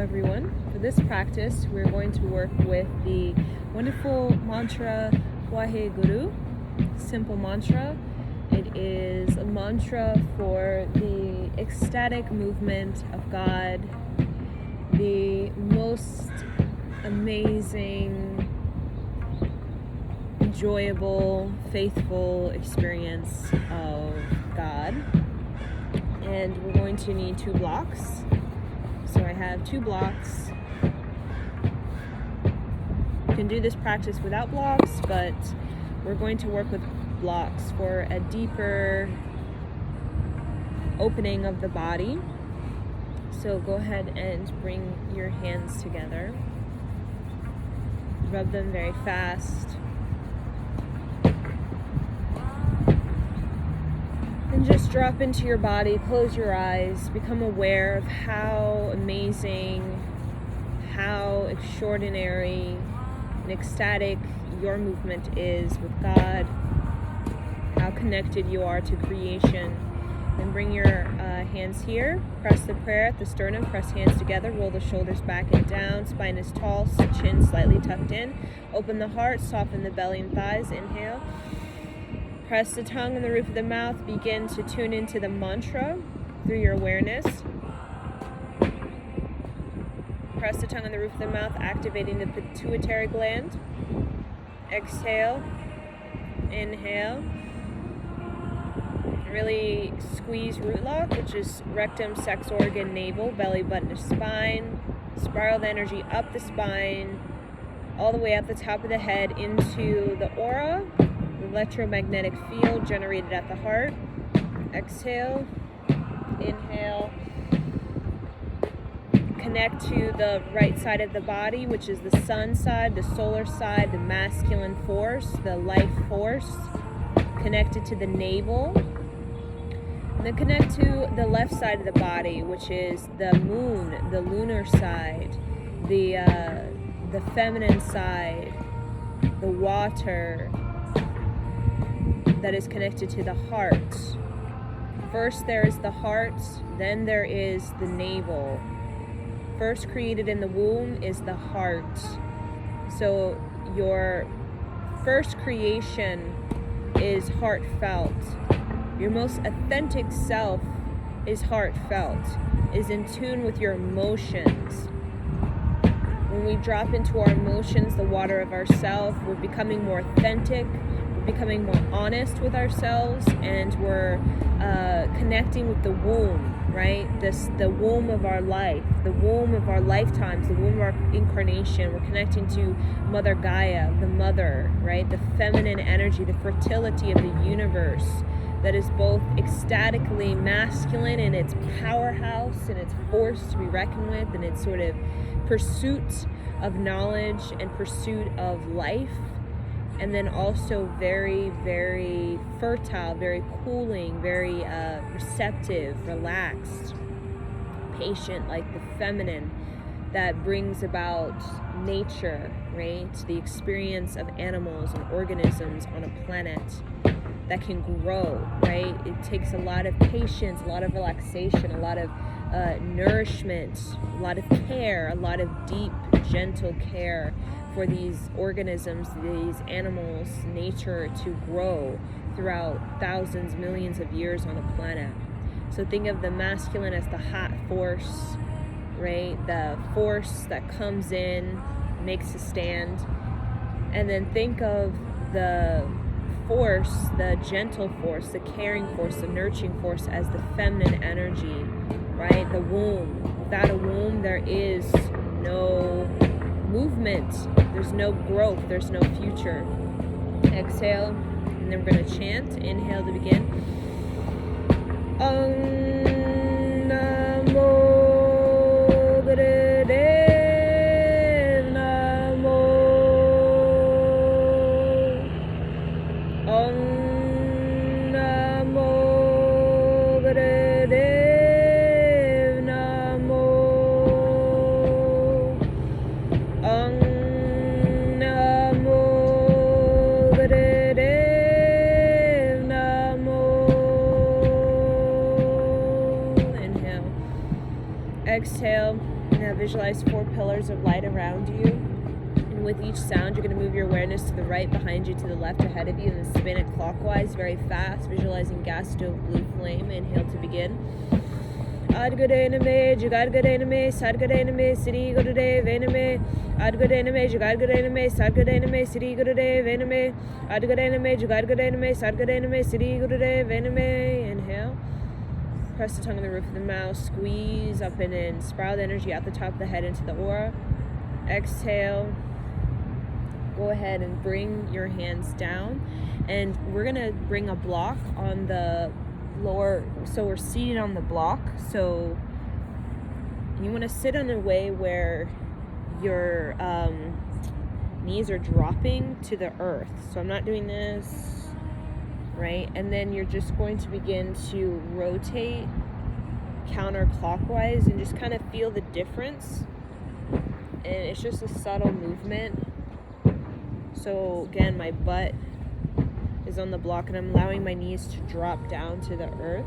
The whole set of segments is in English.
everyone. For this practice, we're going to work with the wonderful mantra Wahe Guru, simple mantra. It is a mantra for the ecstatic movement of God, the most amazing, enjoyable, faithful experience of God. And we're going to need 2 blocks. So I have 2 blocks. You can do this practice without blocks, but we're going to work with blocks for a deeper opening of the body. So go ahead and bring your hands together. Rub them very fast. And just drop into your body, close your eyes, become aware of how amazing, how extraordinary and ecstatic your movement is with God, how connected you are to creation. Then bring your hands here, press the prayer at the sternum, press hands together, roll the shoulders back and down, spine is tall, chin slightly tucked in, open the heart, soften the belly and thighs, inhale. Press the tongue on the roof of the mouth. Begin to tune into the mantra through your awareness. Press the tongue on the roof of the mouth, activating the pituitary gland. Exhale. Inhale. Really squeeze root lock, which is rectum, sex organ, navel, belly button to spine. Spiral the energy up the spine, all the way up the top of the head into the aura. Electromagnetic field generated at the heart. Exhale, inhale. Connect to the right side of the body, which is the sun side, the solar side, the masculine force, the life force. Connected to the navel. And then connect to the left side of the body, which is the moon, the lunar side, the feminine side, the water, that is connected to the heart. First there is the heart, then there is the navel. First created in the womb is the heart. So your first creation is heartfelt. Your most authentic self is heartfelt, is in tune with your emotions. When we drop into our emotions, the water of ourself, we're becoming more authentic, becoming more honest with ourselves, and we're connecting with the womb, right? The womb of our life, the womb of our lifetimes, the womb of our incarnation. We're connecting to Mother Gaia, the mother, right? The feminine energy, the fertility of the universe that is both ecstatically masculine in its powerhouse and its force to be reckoned with, and its sort of pursuit of knowledge and pursuit of life. And then also very, very fertile, very cooling, very receptive, relaxed, patient, like the feminine that brings about nature, right? The experience of animals and organisms on a planet that can grow, right? It takes a lot of patience, a lot of relaxation, a lot of nourishment, a lot of care, a lot of deep, gentle care for these organisms, these animals, nature to grow throughout thousands, millions of years on a planet. So think of the masculine as the hot force, right? The force that comes in, makes a stand. And then think of the force, the gentle force, the caring force, the nurturing force as the feminine energy, right? The womb. Without a womb, there is no movement, there's no growth, there's no future. Exhale, and then we're going to chant. Inhale to begin. Om Namo Gurudev Namo. Om Namo Gurudev. Exhale. Now visualize 4 pillars of light around you. And with each sound, you're going to move your awareness to the right, behind you, to the left, ahead of you, and then spin it clockwise very fast, visualizing gas stove blue flame. Inhale to begin. Adgadename, Jagadgadename, Sadgadename, Siri Gurudev Ename, Adgadename, Jagadgadename, Sadgadename, Siri Gurudev Ename, Adgadename, Jagadgadename, Sadgadename, Siri Gurudev Ename. Inhale. Press the tongue on the roof of the mouth, squeeze up and in, spiral the energy out the top of the head into the aura. Exhale. Go ahead and bring your hands down, and we're going to bring a block on the lower, so we're seated on the block. So you want to sit in a way where your knees are dropping to the earth. So I'm not doing this, right? And then you're just going to begin to rotate counterclockwise and just kind of feel the difference. And it's just a subtle movement. So again, my butt is on the block and I'm allowing my knees to drop down to the earth.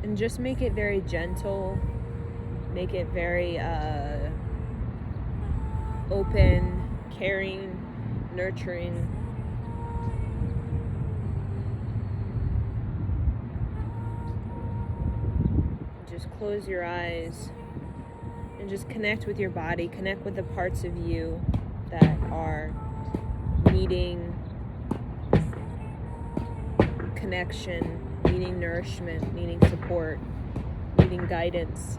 And just make it very gentle. Make it very open, caring, nurturing. Just close your eyes and just connect with your body. Connect with the parts of you that are needing connection, needing nourishment, needing support, needing guidance.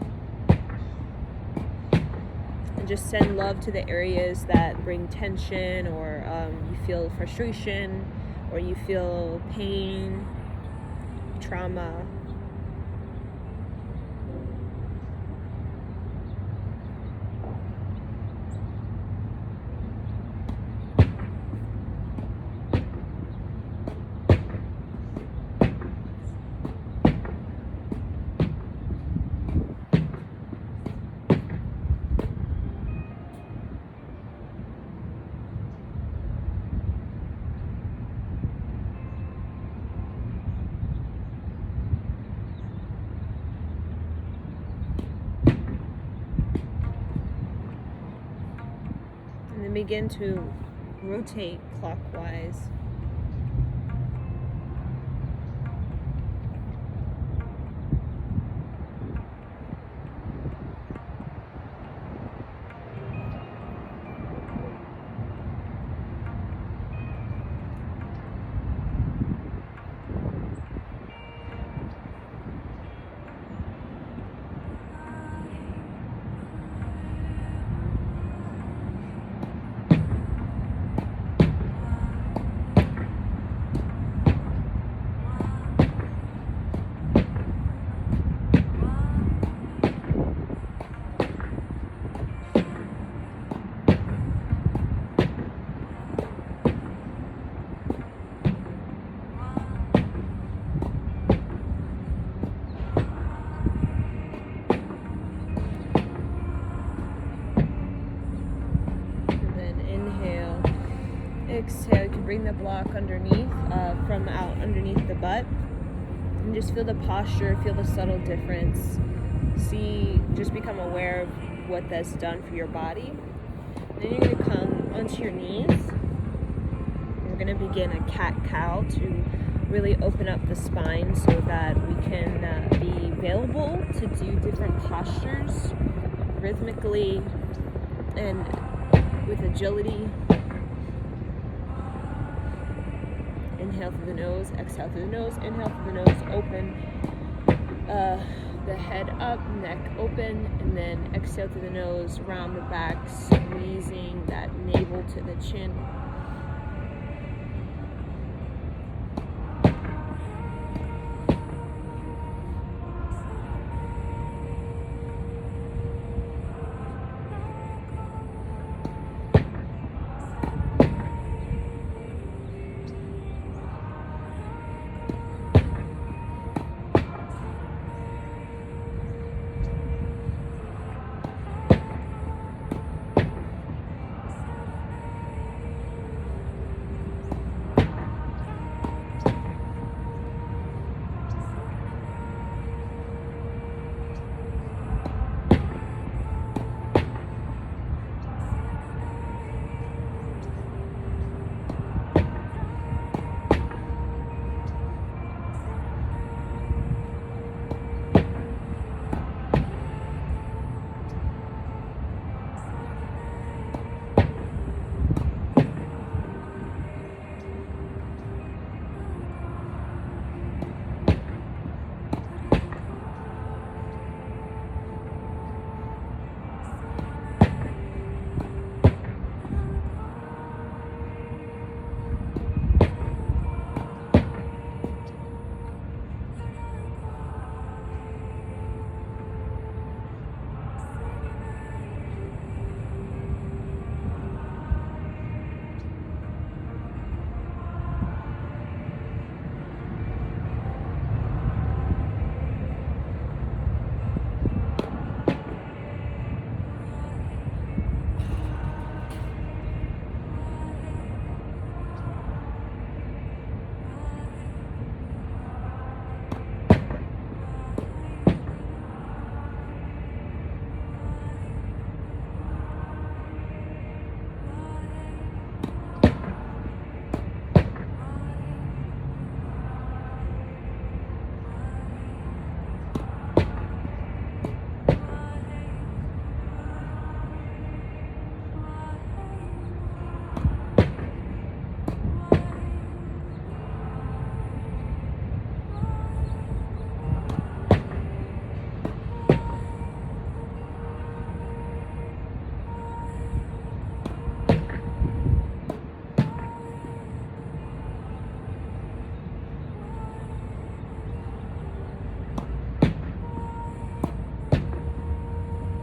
And just send love to the areas that bring tension, or you feel frustration, or you feel pain, trauma. Begin to rotate clockwise. Exhale, you can bring the block underneath, from out underneath the butt, and just feel the posture, feel the subtle difference. Just become aware of what that's done for your body. Then you're going to come onto your knees. We're going to begin a cat-cow to really open up the spine so that we can be available to do different postures rhythmically and with agility. Inhale through the nose, exhale through the nose, inhale through the nose, open the head up, neck open, and then exhale through the nose, round the back, squeezing that navel to the chin.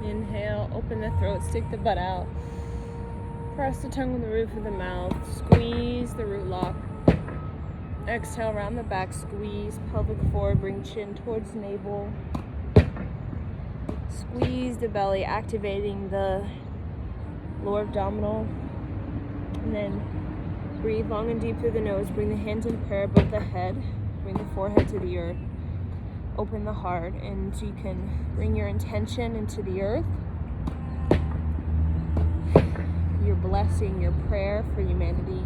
Inhale, open the throat, stick the butt out. Press the tongue on the roof of the mouth. Squeeze the root lock. Exhale, round the back, squeeze, pelvic forward, bring chin towards navel. Squeeze the belly, activating the lower abdominal. And then breathe long and deep through the nose. Bring the hands in prayer above the head. Bring the forehead to the earth. Open the heart, and you can bring your intention into the earth. Your blessing, your prayer for humanity.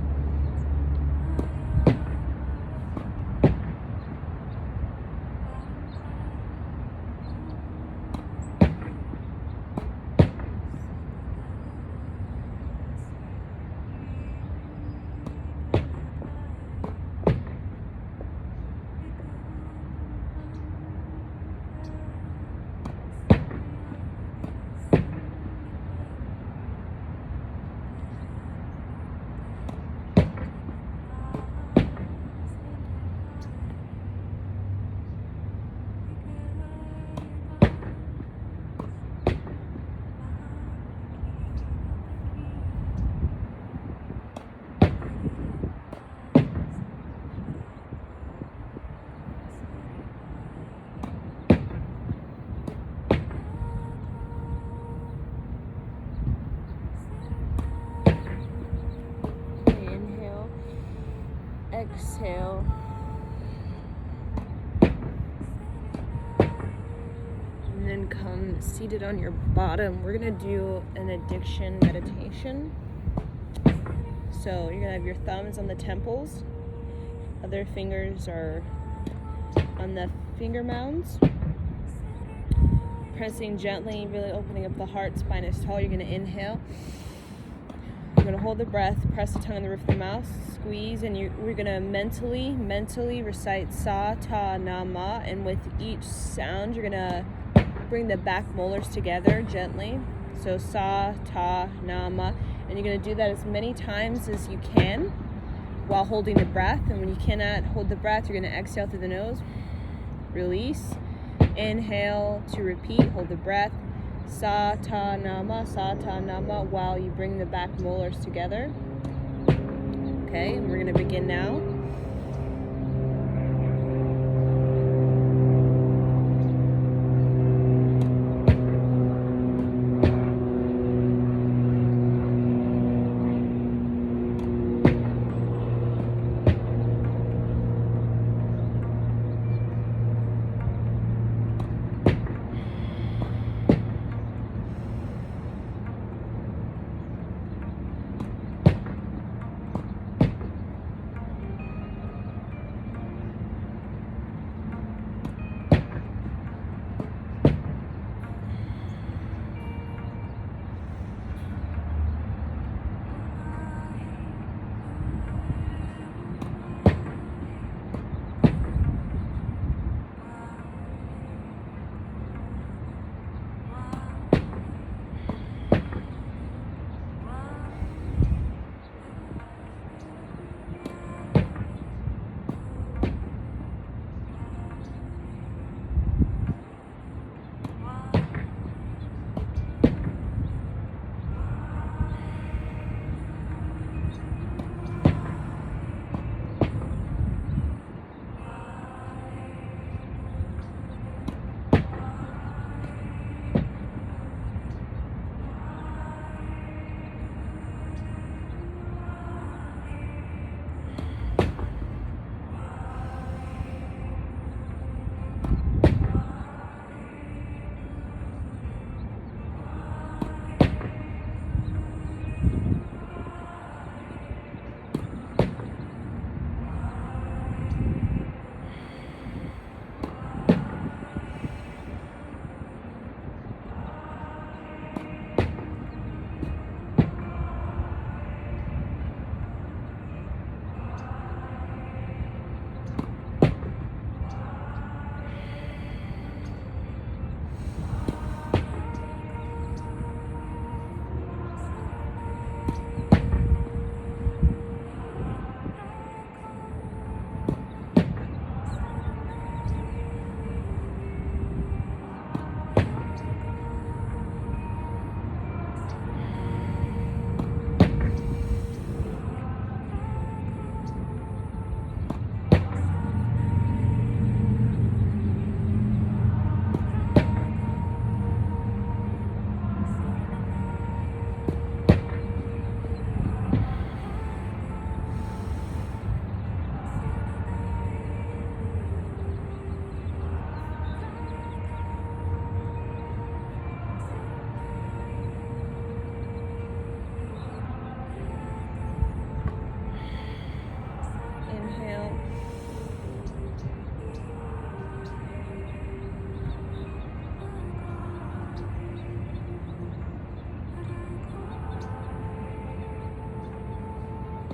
Exhale. And then come seated on your bottom. We're going to do an addiction meditation. So you're going to have your thumbs on the temples. Other fingers are on the finger mounds. Pressing gently, really opening up the heart, spine is tall. You're going to inhale. You're going to hold the breath, press the tongue on the roof of the mouth, squeeze, and we're going to mentally recite Sa, Ta, Na, Ma, and with each sound, you're going to bring the back molars together gently. So Sa, Ta, Na, Ma, and you're going to do that as many times as you can while holding the breath. And when you cannot hold the breath, you're going to exhale through the nose, release, inhale to repeat, hold the breath. Sa ta nama, while you bring the back molars together. Okay, and we're going to begin now.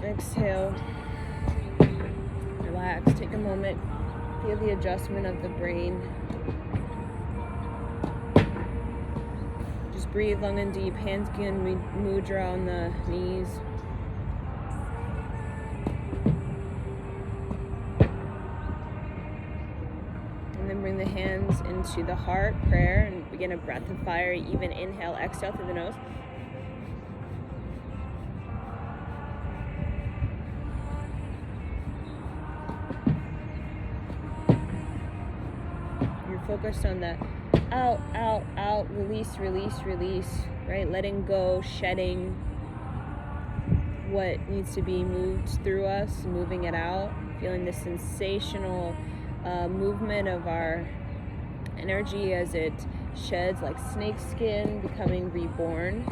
Exhale. Relax. Take a moment. Feel the adjustment of the brain. Just breathe long and deep. Hands can mudra on the knees. And then bring the hands into the heart, prayer, and begin a breath of fire. Even inhale, exhale through the nose. Focused on the out, out, out, release, release, release, right? Letting go, shedding what needs to be moved through us, moving it out, feeling the sensational movement of our energy as it sheds like snake skin, becoming reborn.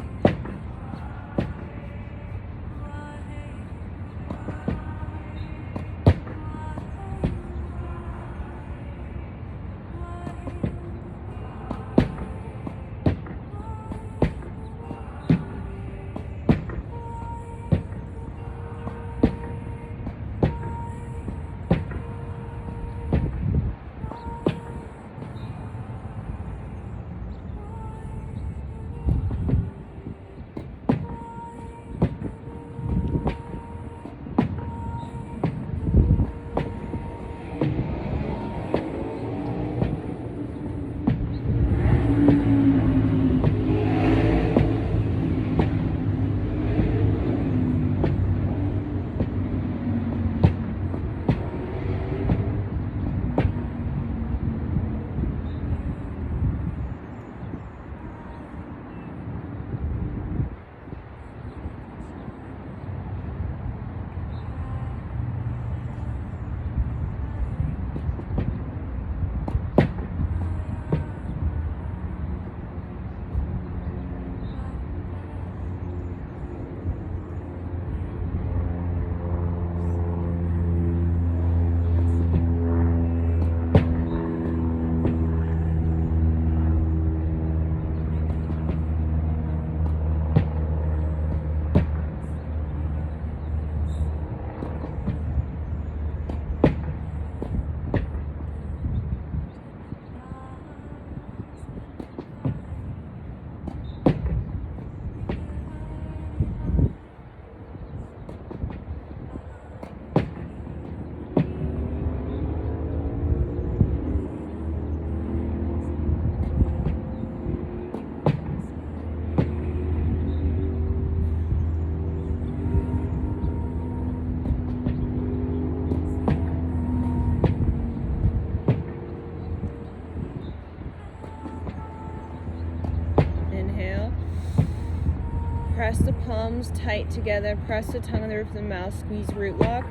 Press the palms tight together. Press the tongue on the roof of the mouth. Squeeze root lock.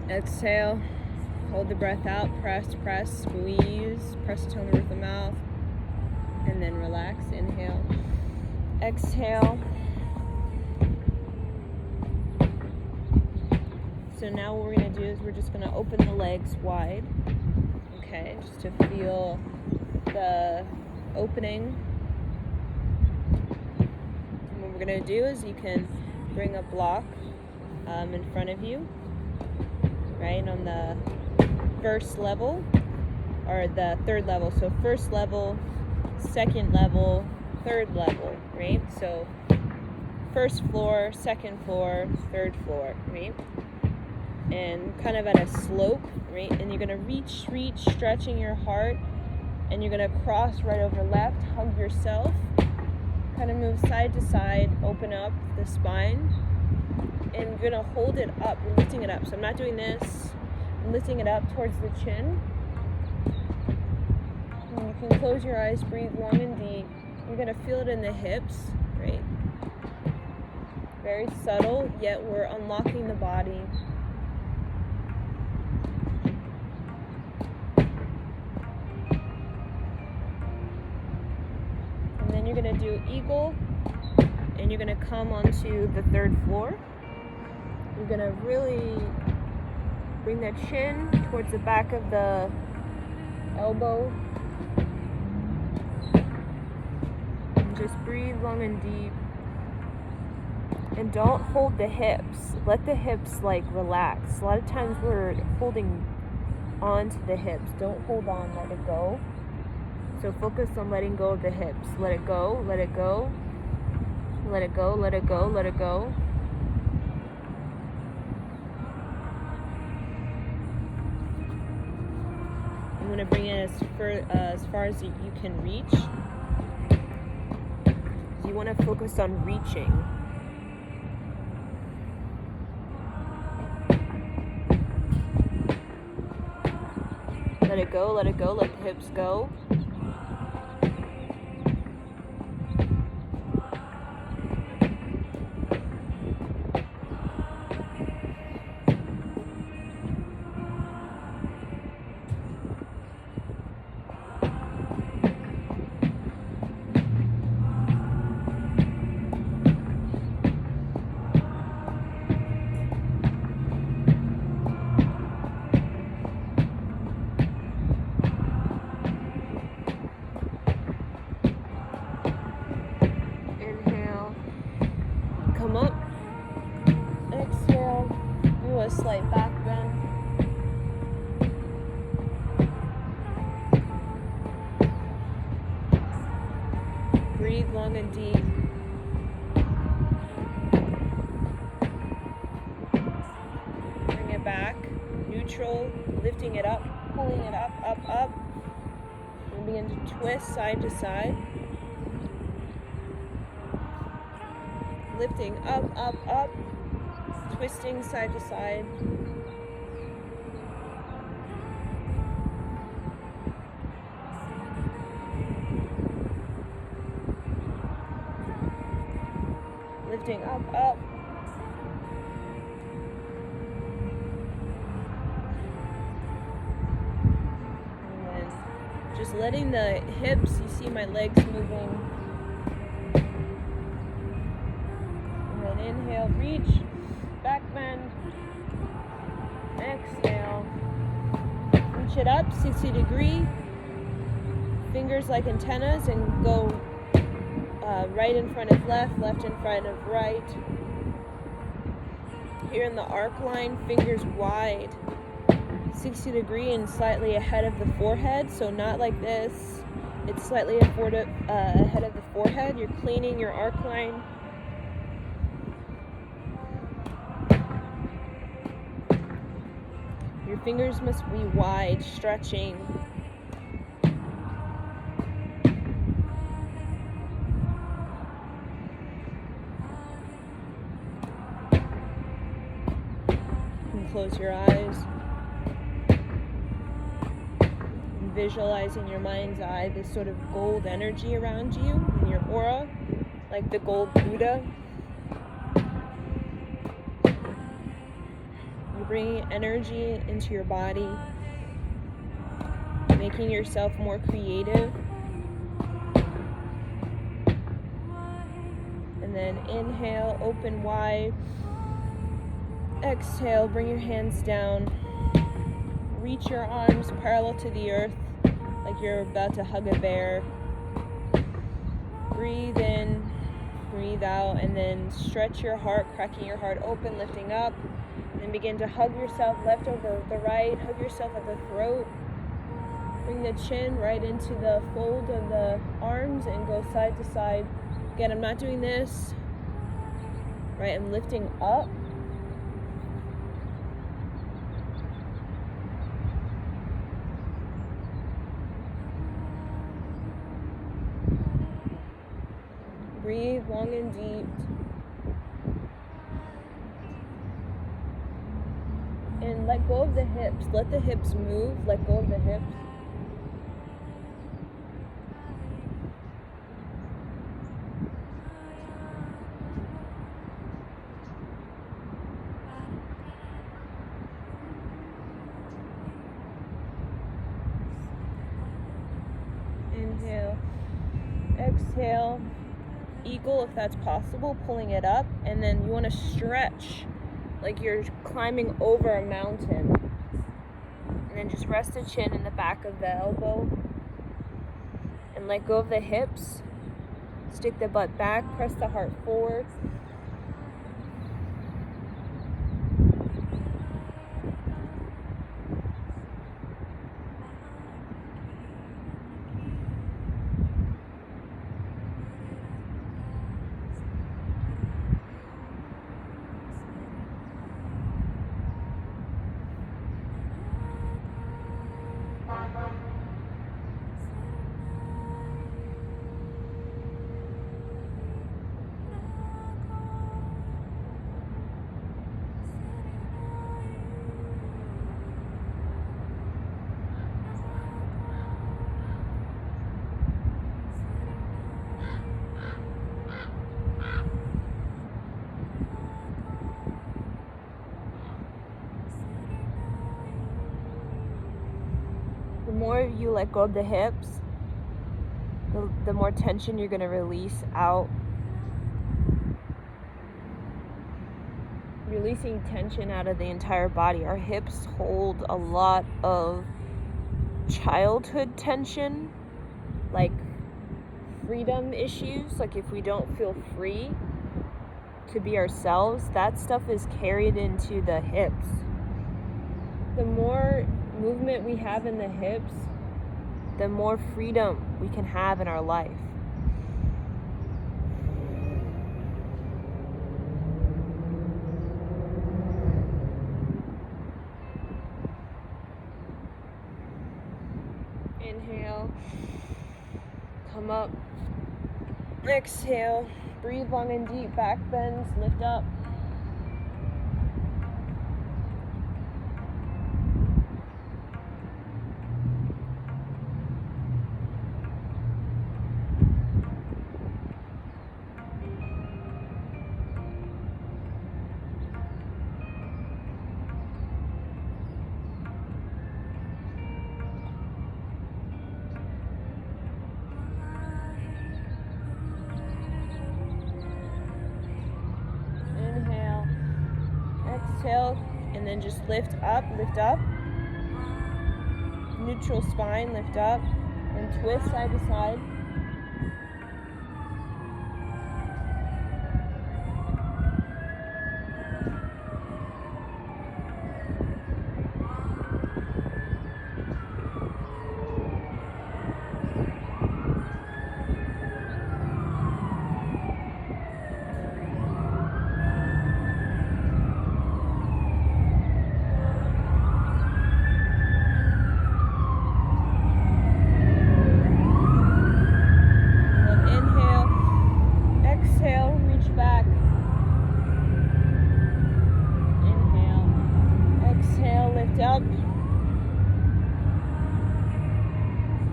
Exhale. Hold the breath out. Press, press, squeeze. Press the tongue on the roof of the mouth. And then relax. Inhale. Exhale. So now what we're going to do is we're just going to open the legs wide. Okay, just to feel the opening. What we're going to do is you can bring a block in front of you, right, on the first level, or the third level. So first level, second level, third level, right? So first floor, second floor, third floor, right? And kind of at a slope, right? And you're going to reach, stretching your heart, and you're going to cross right over left, hug yourself. Kind of move side to side, open up the spine, and you're going to hold it up. You're lifting it up. So I'm not doing this. I'm lifting it up towards the chin. And you can close your eyes, breathe long and deep. You're going to feel it in the hips, right? Very subtle, yet we're unlocking the body. Then you're going to do eagle, and you're going to come onto the third floor. You're going to really bring the chin towards the back of the elbow. And just breathe long and deep. And don't hold the hips. Let the hips like relax. A lot of times we're holding on to the hips. Don't hold on, let it go. So focus on letting go of the hips. Let it go, let it go. Let it go, let it go, let it go. I'm going to bring it as far as you can reach. You want to focus on reaching. Let it go, let it go, let the hips go. Come up, exhale, do a slight back bend. Breathe long and deep. Bring it back, neutral, lifting it up, pulling it up, up, up. And begin to twist side to side. Lifting up, up, up, twisting side to side. Lifting up, up. And then just letting the hips, you see my legs moving. Inhale, reach, back bend, exhale, reach it up, 60 degree, fingers like antennas and go right in front of left, left in front of right. Here in the arc line, fingers wide, 60 degree and slightly ahead of the forehead, so not like this, it's slightly ahead of the forehead. You're cleaning your arc line. Your fingers must be wide, stretching. And close your eyes. And visualize in your mind's eye this sort of gold energy around you in your aura, like the gold Buddha. Bringing energy into your body, making yourself more creative. And then inhale, open wide. Exhale, bring your hands down. Reach your arms parallel to the earth, like you're about to hug a bear. Breathe in, breathe out, and then stretch your heart, cracking your heart open, lifting up. And begin to hug yourself left over the right, hug yourself at the throat. Bring the chin right into the fold of the arms and go side to side. Again, I'm not doing this. Right, I'm lifting up. Breathe long and deep. And let go of the hips. Let the hips move. Let go of the hips. Inhale. Exhale. Eagle if that's possible. Pulling it up. And then you want to stretch like you're climbing over a mountain. And then just rest the chin in the back of the elbow. And let go of the hips. Stick the butt back, press the heart forward. you let go of the hips, the more tension you're going to release out. Releasing tension out of the entire body. Our hips hold a lot of childhood tension, like freedom issues. Like if we don't feel free to be ourselves, that stuff is carried into the hips. The more movement we have in the hips, the more freedom we can have in our life. Inhale, come up. Exhale, breathe long and deep, back bends, lift up. Exhale, and then just lift up, neutral spine, lift up, and twist side to side.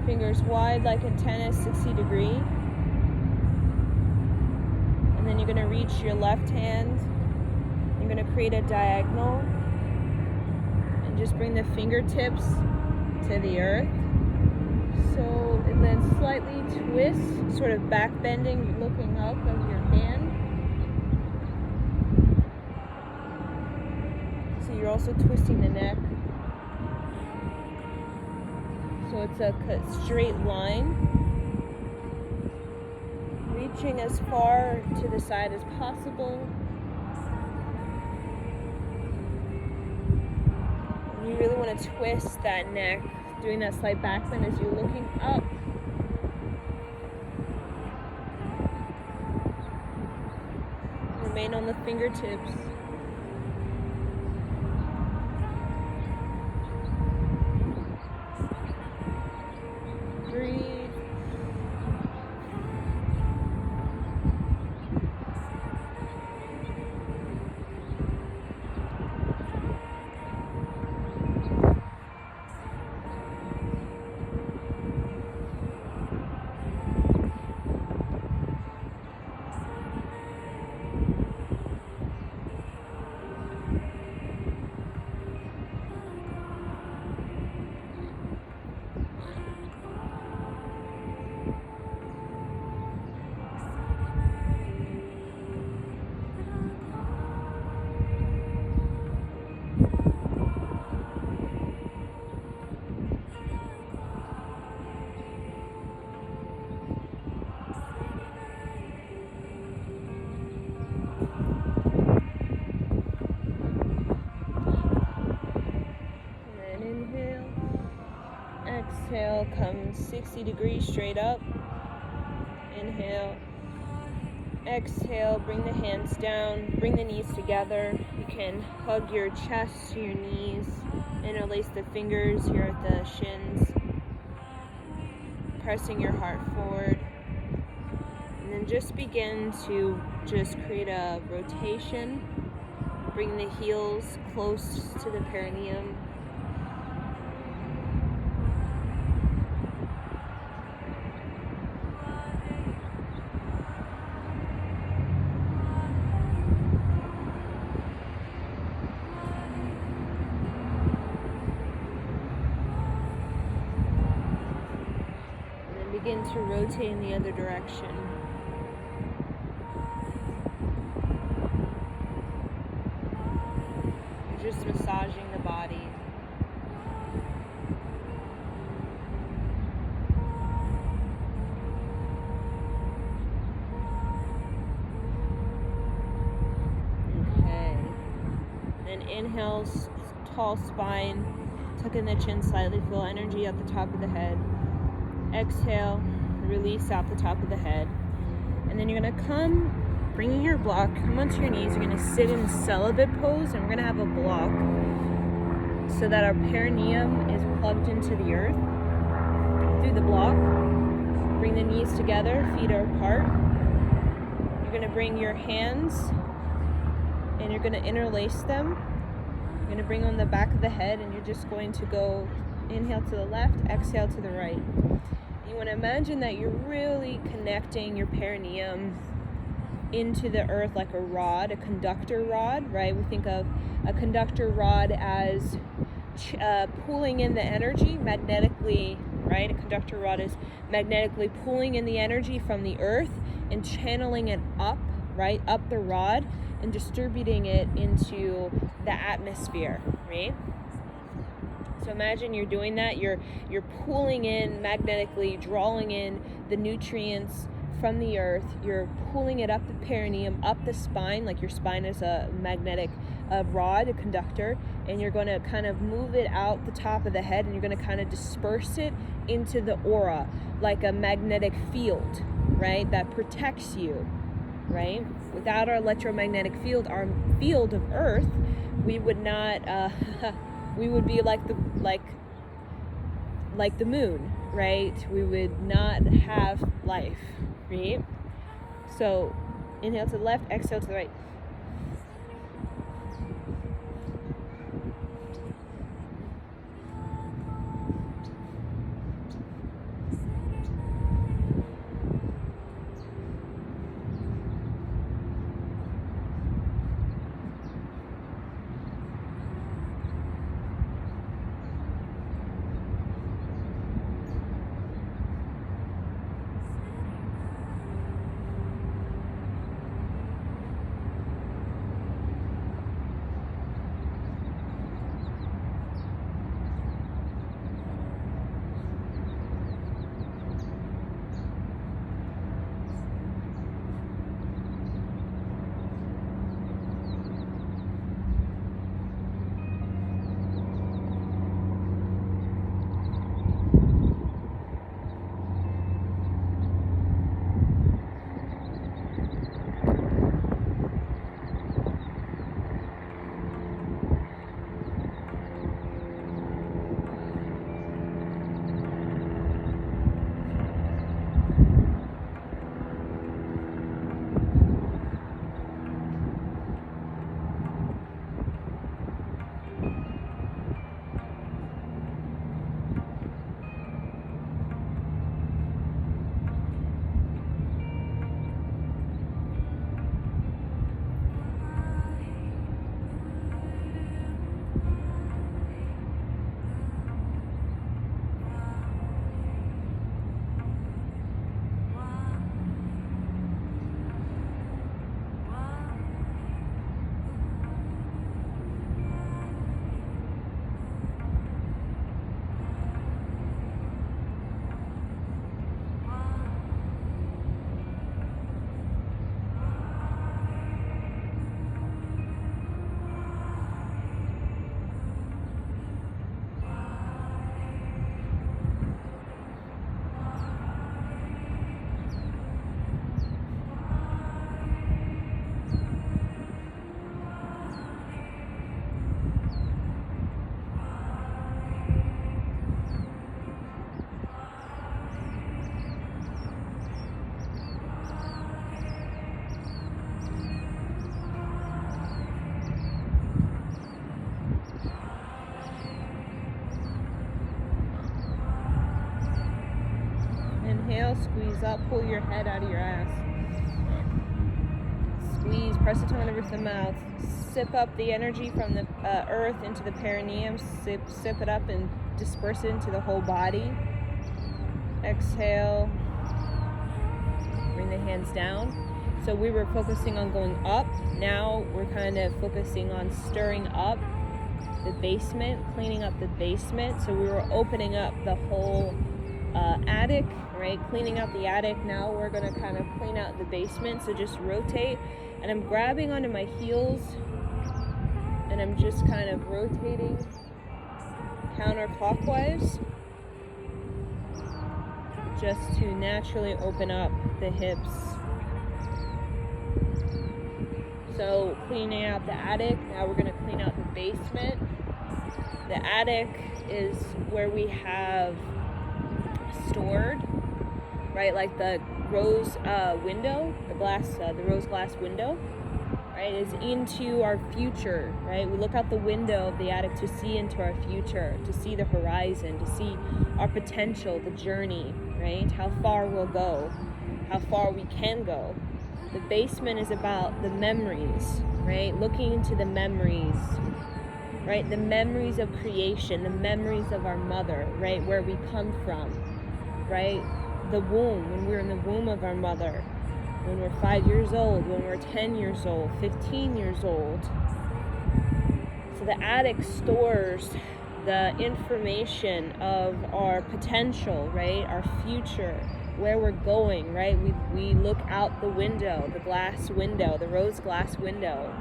Fingers wide like antennas, 60 degree. And then you're going to reach your left hand. You're going to create a diagonal. And just bring the fingertips to the earth. So, and then slightly twist, sort of back bending, looking up of your hand. So you're also twisting the neck. So it's a straight line, reaching as far to the side as possible. And you really want to twist that neck, doing that slight back bend as you're looking up. Remain on the fingertips. Breathe. Exhale, come 60 degrees straight up. Inhale. Exhale, bring the hands down, bring the knees together. You can hug your chest to your knees, interlace the fingers here at the shins, pressing your heart forward. And then just begin to just create a rotation. Bring the heels close to the perineum. rotate in the other direction. You're just massaging the body. Okay. Then inhale, tall spine, tuck in the chin slightly, feel energy at the top of the head. Exhale, release out the top of the head. And then you're going to come, bringing your block, come onto your knees. You're going to sit in celibate pose, and we're going to have a block so that our perineum is plugged into the earth through the block. Bring the knees together, feet are apart. You're going to bring your hands and you're going to interlace them. You're going to bring on the back of the head, and you're just going to go inhale to the left, exhale to the right. You want to imagine that you're really connecting your perineum into the earth like a rod, a conductor rod, right? We think of a conductor rod as pulling in the energy magnetically, right? A conductor rod is magnetically pulling in the energy from the earth and channeling it up, right? Up the rod and distributing it into the atmosphere, right? So imagine you're doing that. You're pulling in magnetically, drawing in the nutrients from the earth. You're pulling it up the perineum, up the spine, like your spine is a magnetic rod, a conductor, and you're going to kind of move it out the top of the head, and you're going to kind of disperse it into the aura, like a magnetic field, right? That protects you, right? Without our electromagnetic field, our field of earth, we would not... we would be like the moon, right? We would not have life, right? So inhale to the left, exhale to the right. Inhale, squeeze up, pull your head out of your ass. Squeeze, press the tongue over the mouth. Sip up the energy from the earth into the perineum. Sip it up and disperse it into the whole body. Exhale. the hands down. So we were focusing on going up. Now we're kind of focusing on stirring up the basement, cleaning up the basement. So we were opening up the whole attic, right? Cleaning out the attic. Now we're going to kind of clean out the basement. So just rotate. And I'm grabbing onto my heels. And I'm just kind of rotating counterclockwise. Just to naturally open up the hips. So cleaning out the attic. Now we're going to clean out the basement. The attic is where we have stored, right? Like the rose window, the rose glass window, right? Is into our future, right? We look out the window of the attic to see into our future, to see the horizon, to see our potential, the journey, right? How far we'll go, how far we can go. The basement is about the memories, right? Looking into the memories, right? The memories of creation, the memories of our mother, right? Where we come from, right? The womb, when we're in the womb of our mother, when we're 5 years old, when we're 10 years old, 15 years old. So the attic stores the information of our potential, right? Our future, where we're going, right? We look out the window, the glass window, the rose glass window,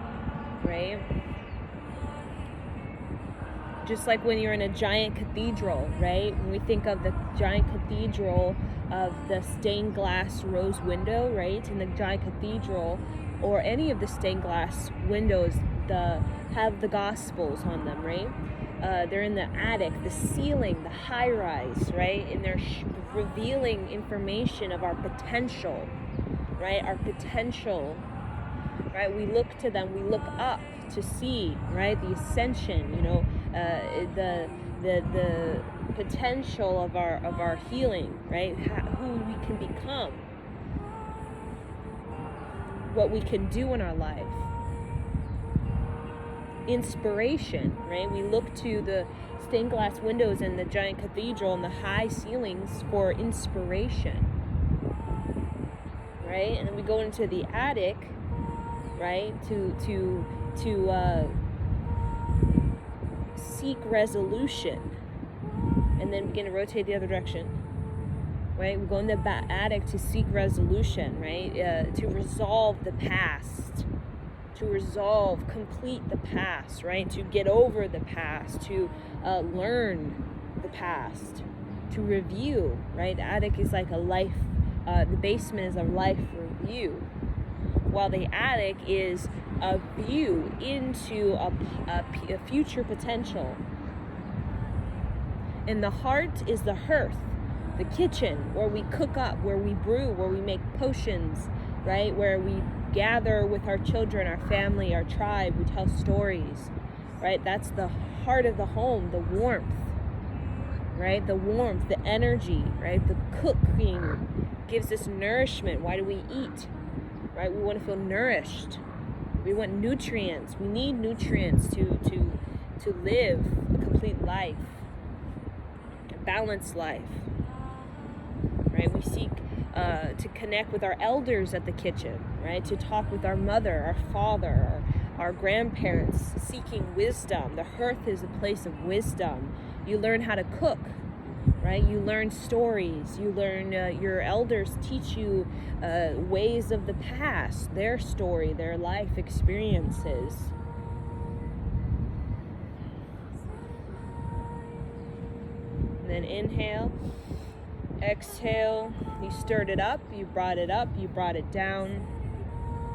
right? Just like when you're in a giant cathedral, right? When we think of the giant cathedral of the stained glass rose window, right? In the giant cathedral, or any of the stained glass windows, have the gospels on them, right? They're in the attic, the ceiling, the high rise, right? And they're revealing information of our potential, right? Our potential, right? We look to them, we look up to see, right? The ascension, you know, the potential of our healing, right? Who we can become, what we can do in our life. Inspiration, right? We look to the stained glass windows in the giant cathedral and the high ceilings for inspiration, right? And then we go into the attic, right? To seek resolution, and then begin to rotate the other direction, right? We go in the attic to seek resolution, right? To resolve the past, to complete the past, right? To get over the past, to learn the past, to review, right? The attic is like a life, the basement is a life review, while the attic is a view into a future potential. And the heart is the hearth, the kitchen, where we cook up, where we brew, where we make potions, right? Where we gather with our children, our family, our tribe, we tell stories, right? That's the heart of the home, the warmth, right? The warmth, the energy, right? The cooking gives us nourishment. Why do we eat, right? We want to feel nourished. We want nutrients. We need nutrients to live a complete life, a balanced life, right? We seek to connect with our elders at the kitchen, right? To talk with our mother, our father, our grandparents, seeking wisdom. The hearth is a place of wisdom. You learn how to cook, right? You learn stories. You learn, your elders teach you ways of the past, their story, their life experiences. And then inhale. Exhale, you stirred it up, you brought it down.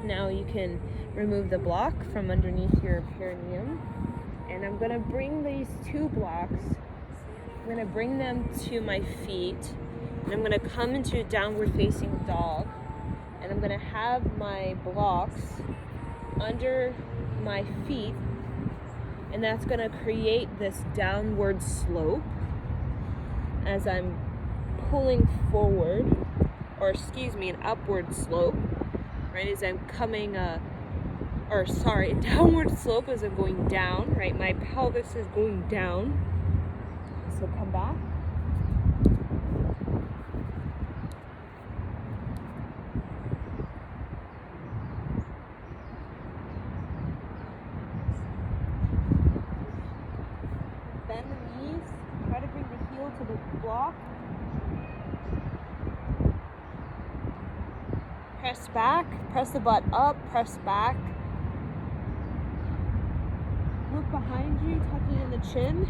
Now you can remove the block from underneath your perineum. And I'm going to bring these two blocks, I'm going to bring them to my feet. And I'm going to come into a downward facing dog. And I'm going to have my blocks under my feet. And that's going to create this downward slope as I'm pulling forward, or an upward slope, right, as I'm coming, downward slope as I'm going down, right, my pelvis is going down, so come back, Press back, press the butt up, press back. Look behind you, tucking in the chin.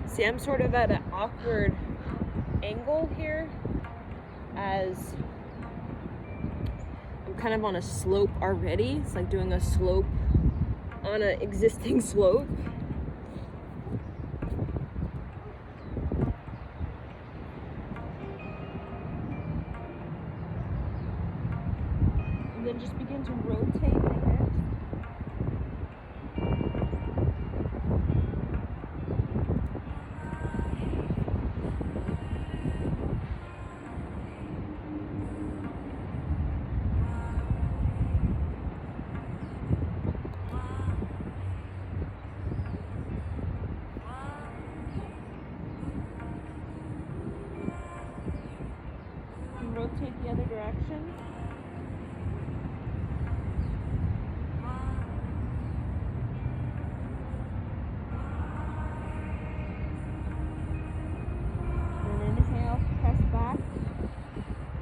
See, I'm sort of at an awkward angle here as I'm kind of on a slope already. It's like doing a slope on an existing slope. And then just begin to rotate the hips. And rotate the other direction.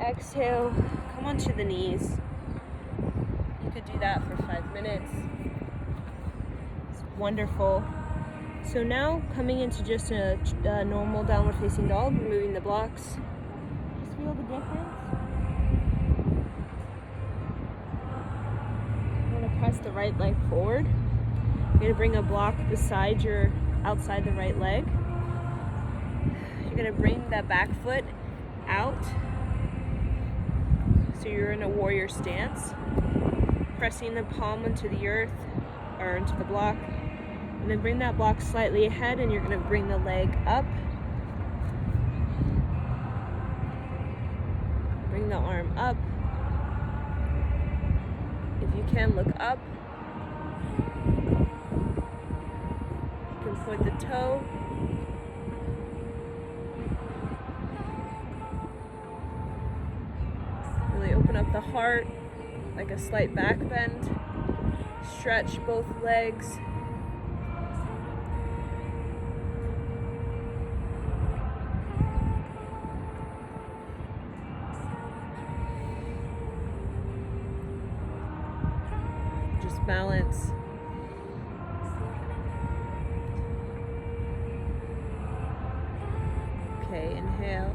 Exhale, come onto the knees. You could do that for 5 minutes. It's wonderful. So now coming into just a normal downward facing dog, removing the blocks. Just feel the difference. I'm going to press the right leg forward. You're going to bring a block beside your outside the right leg. You're going to bring that back foot out. So you're in a warrior stance, pressing the palm into the earth or into the block, and then bring that block slightly ahead, and you're going to bring the leg up. Bring the arm up. If you can, look up. You can point the toe. Really open up the heart, like a slight back bend. Stretch both legs. Just balance. Okay, inhale.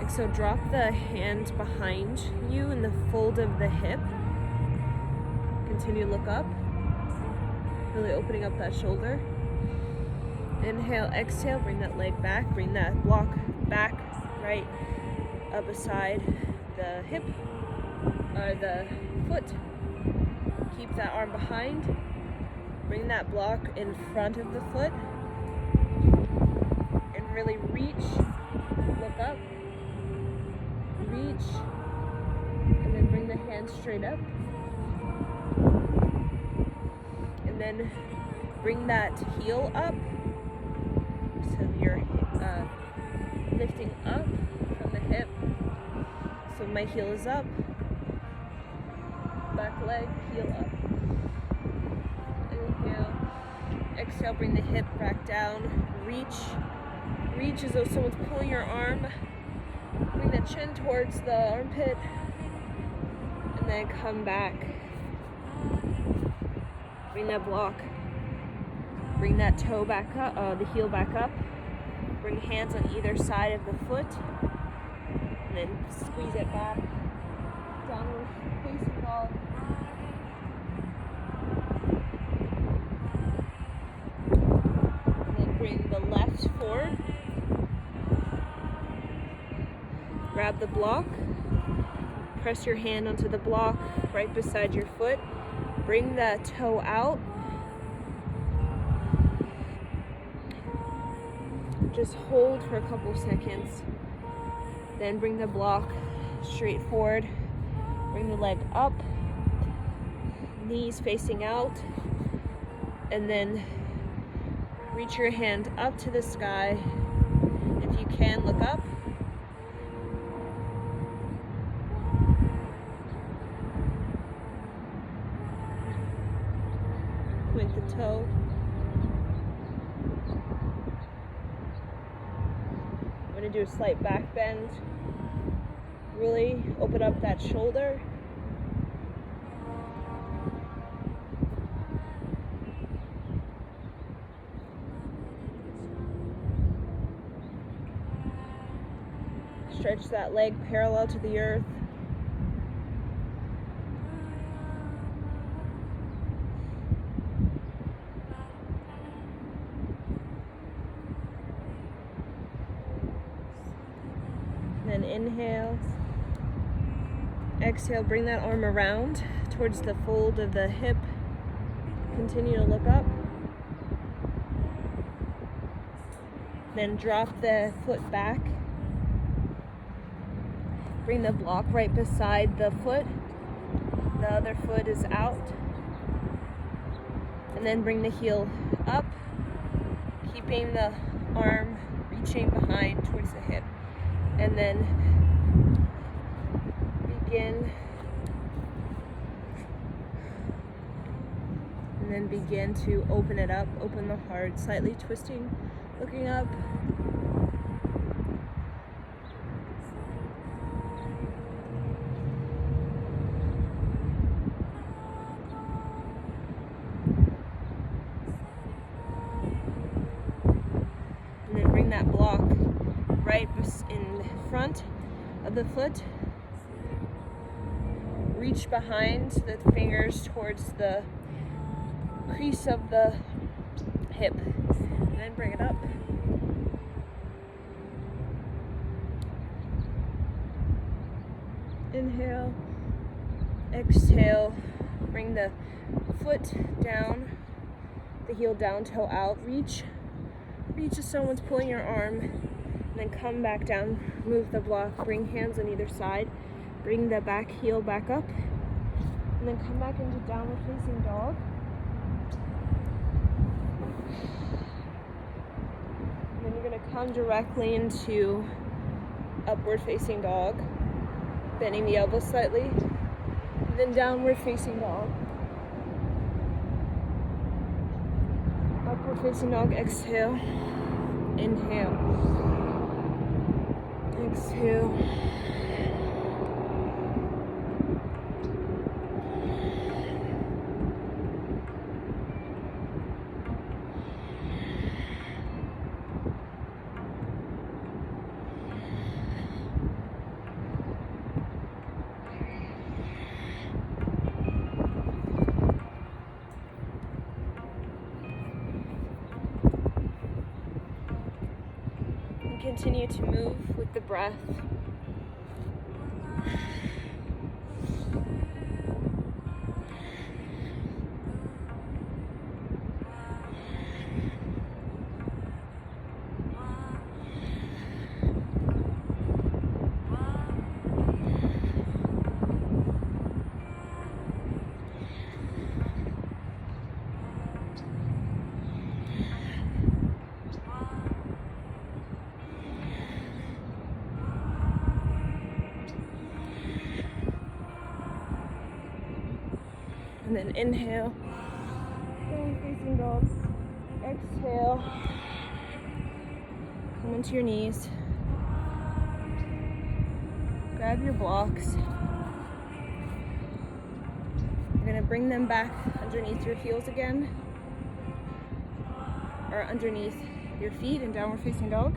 So drop the hand behind you in the fold of the hip. Continue to look up. Really opening up that shoulder. Inhale, exhale, bring that leg back. Bring that block back, right up beside the hip, or the foot. Keep that arm behind. Bring that block in front of the foot. And really reach, look up. Reach, and then bring the hand straight up, and then bring that heel up, so you're lifting up from the hip. So my heel is up, back leg, heel up. Inhale, exhale, bring the hip back down, reach as though someone's pulling your arm. Bring the chin towards the armpit, and then come back. Bring that block. Bring that toe back up, the heel back up. Bring hands on either side of the foot, and then squeeze it back. Downward facing dog. And then bring the left forward. Grab the block, press your hand onto the block right beside your foot, bring the toe out, just hold for a couple seconds, then bring the block straight forward, bring the leg up, knees facing out, and then reach your hand up to the sky. If you can, look up. Point the toe. I'm going to do a slight back bend. really open up that shoulder. Stretch that leg parallel to the earth. Then inhale. Exhale, bring that arm around towards the fold of the hip. Continue to look up. Then drop the foot back. Bring the block right beside the foot. The other foot is out. And then bring the heel up, keeping the arm reaching behind towards the hip. And then begin to open it up, open the heart, slightly twisting, looking up. And then bring that block right in front of the foot. Reach behind the fingers towards the crease of the hip, and then bring it up. Inhale, exhale, bring the foot down, the heel down, toe out, reach if someone's pulling your arm, and then come back down, move the block, bring hands on either side, bring the back heel back up, and then come back into downward facing dog. And then you're going to come directly into upward facing dog, bending the elbows slightly, and then downward facing dog. Upward facing dog, exhale, inhale, exhale. Continue to move with the breath. And then inhale, down facing dog. Exhale, come into your knees. Grab your blocks. You're gonna bring them back underneath your heels again, or underneath your feet in downward facing dog.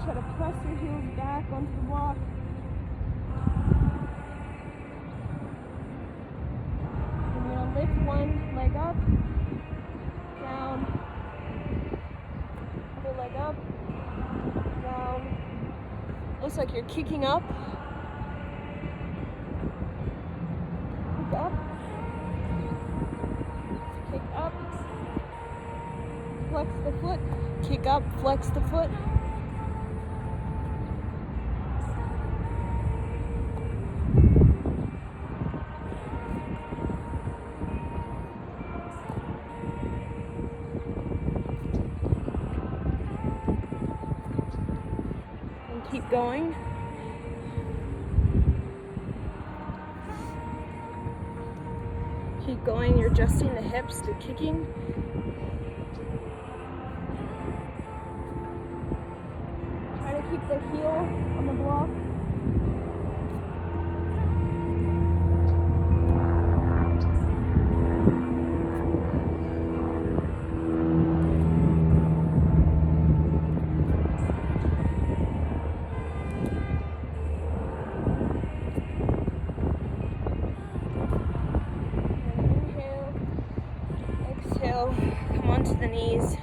Try to press your heels back onto the block. And you're going to lift one leg up, down, other leg up, down. Looks like you're kicking up. Kick up. Kick up. Flex the foot. Kick up, flex the foot. Keep going. Keep going. You're adjusting the hips to kicking. keep the heel on the block. Exhale, come onto the knees.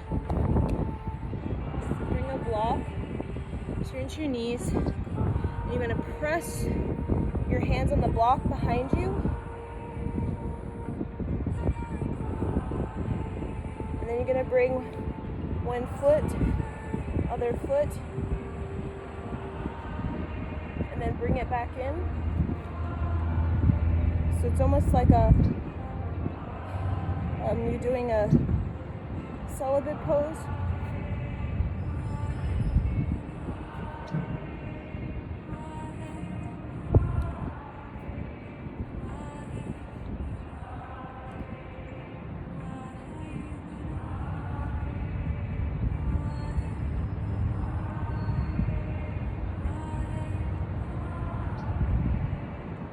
Bring a block, turn to your knees, and you're going to press your hands on the block behind you. And then you're going to bring one foot, other foot, and then bring it back in. So it's almost like you're doing a celibate pose.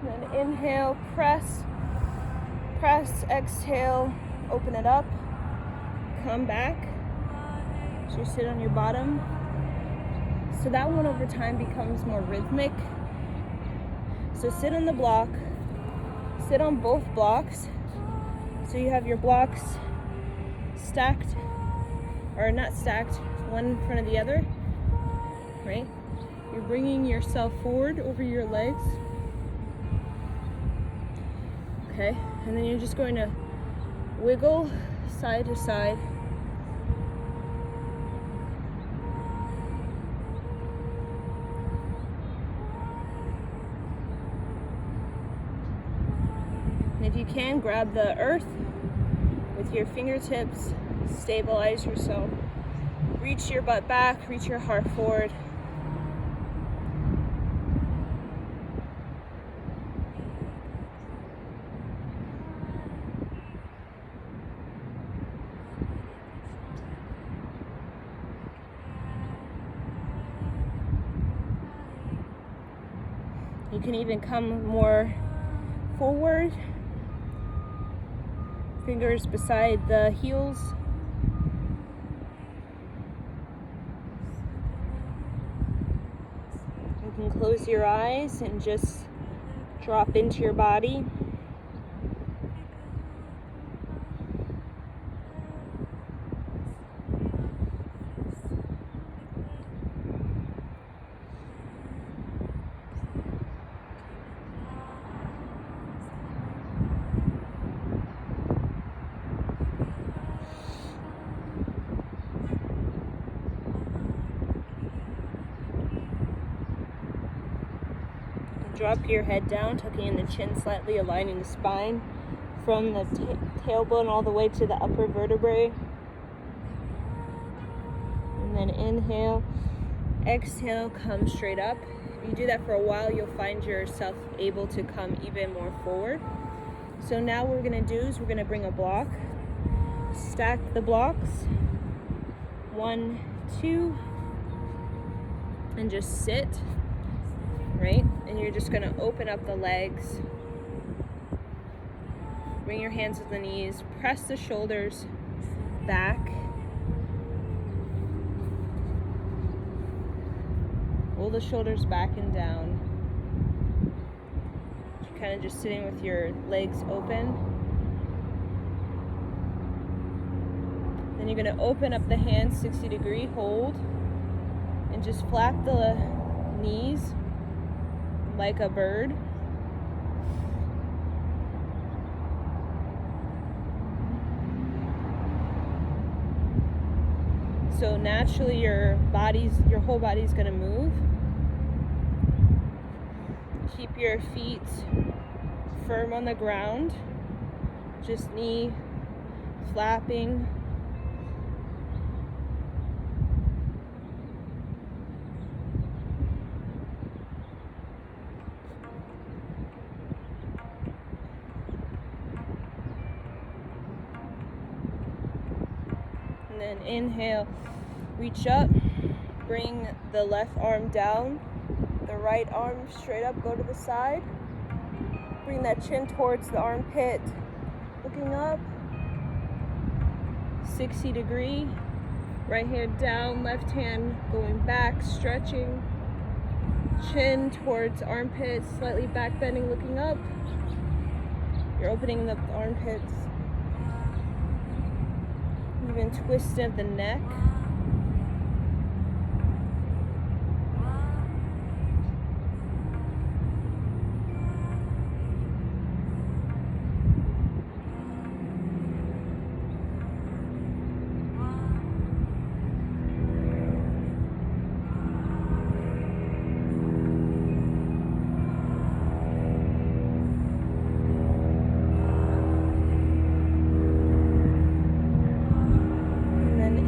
And then inhale, press, exhale, open it up, come back. So you sit on your bottom. So that one over time becomes more rhythmic. So sit on the block, sit on both blocks. So you have your blocks stacked, or not stacked, one in front of the other, right? You're bringing yourself forward over your legs. Okay, and then you're just going to wiggle side to side. And if you can, grab the earth with your fingertips, stabilize yourself. Reach your butt back, reach your heart forward. You can even come more forward, fingers beside the heels. You can close your eyes and just drop into your body. Drop your head down, tucking in the chin slightly, aligning the spine from the tailbone all the way to the upper vertebrae. And then inhale, exhale, come straight up. If you do that for a while, you'll find yourself able to come even more forward. So now what we're going to do is we're going to bring a block, stack the blocks, 1, 2, and just sit. Right? And you're just going to open up the legs. Bring your hands to the knees. Press the shoulders back. Pull the shoulders back and down. You're kind of just sitting with your legs open. Then you're going to open up the hands 60-degree, hold, and just flap the knees like a bird. So naturally your whole body's gonna move. Keep your feet firm on the ground, just knee flapping. And then inhale, reach up, Bring the left arm down, the right arm straight up, go to the side. Bring that chin towards the armpit, looking up. 60 degree. Right hand down, left hand going back, stretching. Chin towards armpit, slightly back bending, looking up. You're opening the armpits. Even twist of the neck.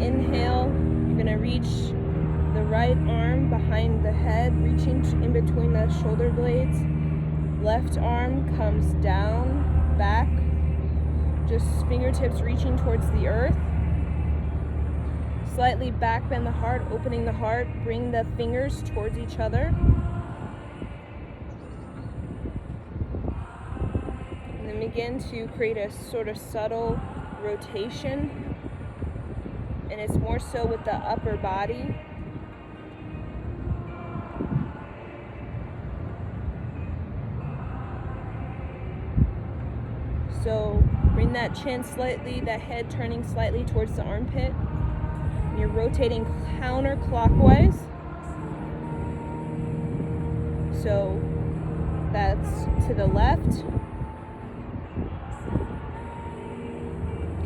Inhale, you're going to reach the right arm behind the head, reaching in between the shoulder blades. Left arm comes down, back, just fingertips reaching towards the earth. Slightly back bend the heart, opening the heart, bring the fingers towards each other. And then begin to create a sort of subtle rotation. And it's more so with the upper body. So bring that chin slightly, that head turning slightly towards the armpit. And you're rotating counterclockwise. So that's to the left.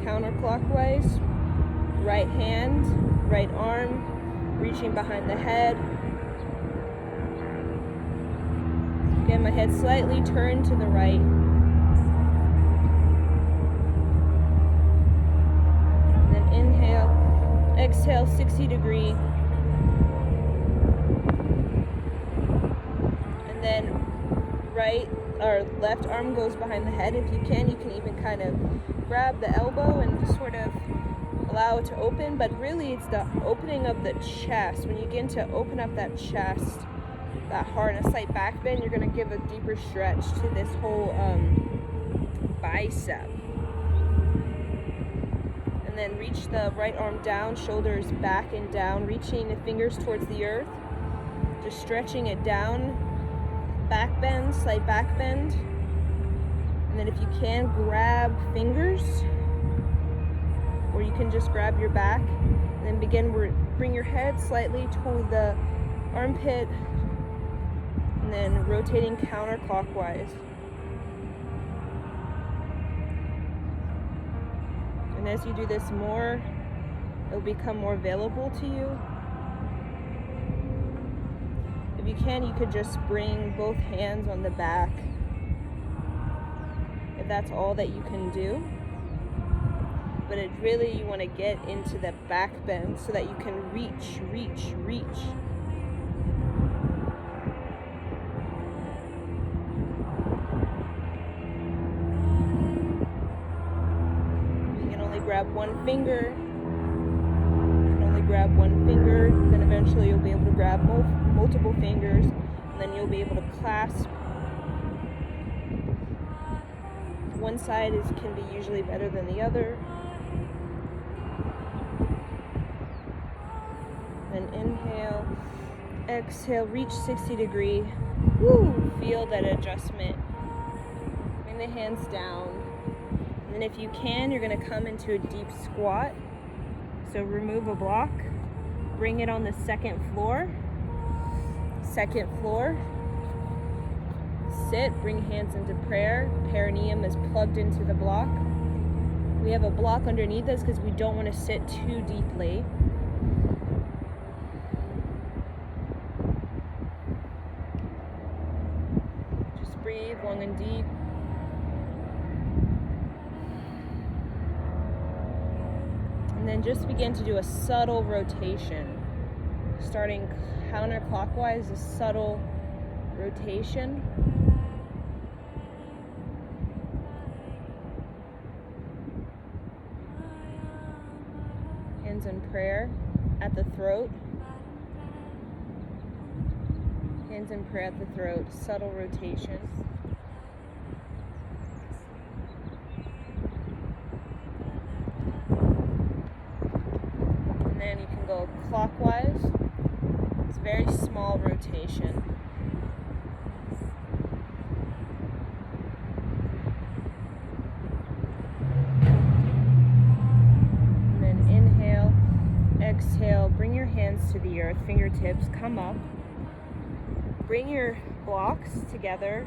Counterclockwise. Right hand, right arm, reaching behind the head. Again, my head slightly turned to the right. Then inhale, exhale, 60 degree. And then right or left arm goes behind the head. If you can even kind of grab the elbow and sort of allow it to open, but really it's the opening of the chest. When you begin to open up that chest, that heart, and a slight back bend, you're going to give a deeper stretch to this whole bicep. And then reach the right arm down, shoulders back and down, reaching the fingers towards the earth, just stretching it down, back bend, slight back bend. And then if you can, grab fingers, or you can just grab your back, and then bring your head slightly toward the armpit, and then rotating counterclockwise. And as you do this more, it'll become more available to you. If you can, you could just bring both hands on the back, if that's all that you can do. But it really, you want to get into the back bend so that you can reach. You can only grab one finger. Then eventually you'll be able to grab multiple fingers, and then you'll be able to clasp. One side can be usually better than the other. Then inhale, exhale, reach 60 degree. Woo! Feel that adjustment. Bring the hands down. And then if you can, you're going to come into a deep squat. So remove a block. Bring it on the second floor. Sit, bring hands into prayer. Perineum is plugged into the block. We have a block underneath us because we don't want to sit too deeply. Breathe long and deep. And then just begin to do a subtle rotation. Starting counterclockwise, a subtle rotation. Hands in prayer at the throat. Hands in prayer at the throat, subtle rotation. And then you can go clockwise. It's a very small rotation. And then inhale, exhale, bring your hands to the earth, fingertips come up. Bring your blocks together.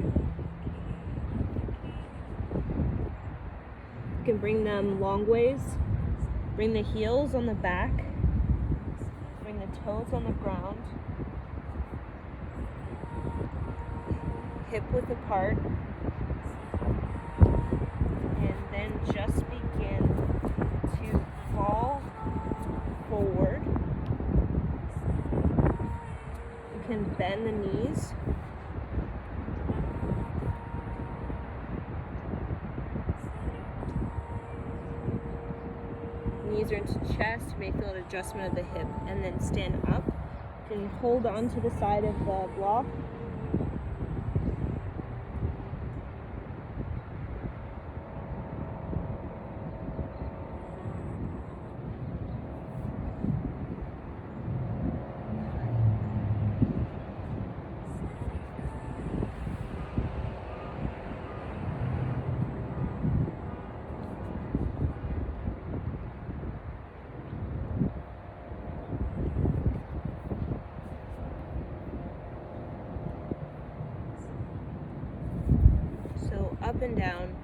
You can bring them long ways. Bring the heels on the back. Bring the toes on the ground. Hip width apart. And then just begin to fall forward. You can bend the knees. Knees are into chest. You may feel an adjustment of the hip. And then stand up. You can hold on to the side of the block. Up and down.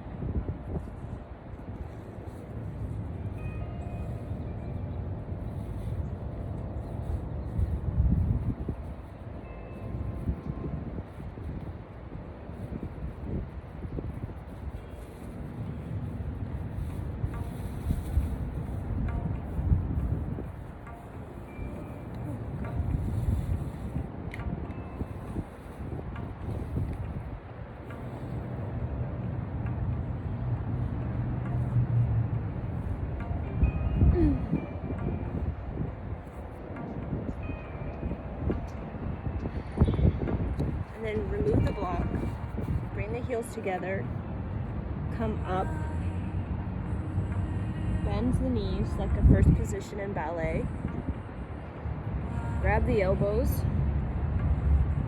And then remove the block, bring the heels together, come up, bend the knees like a first position in ballet, grab the elbows,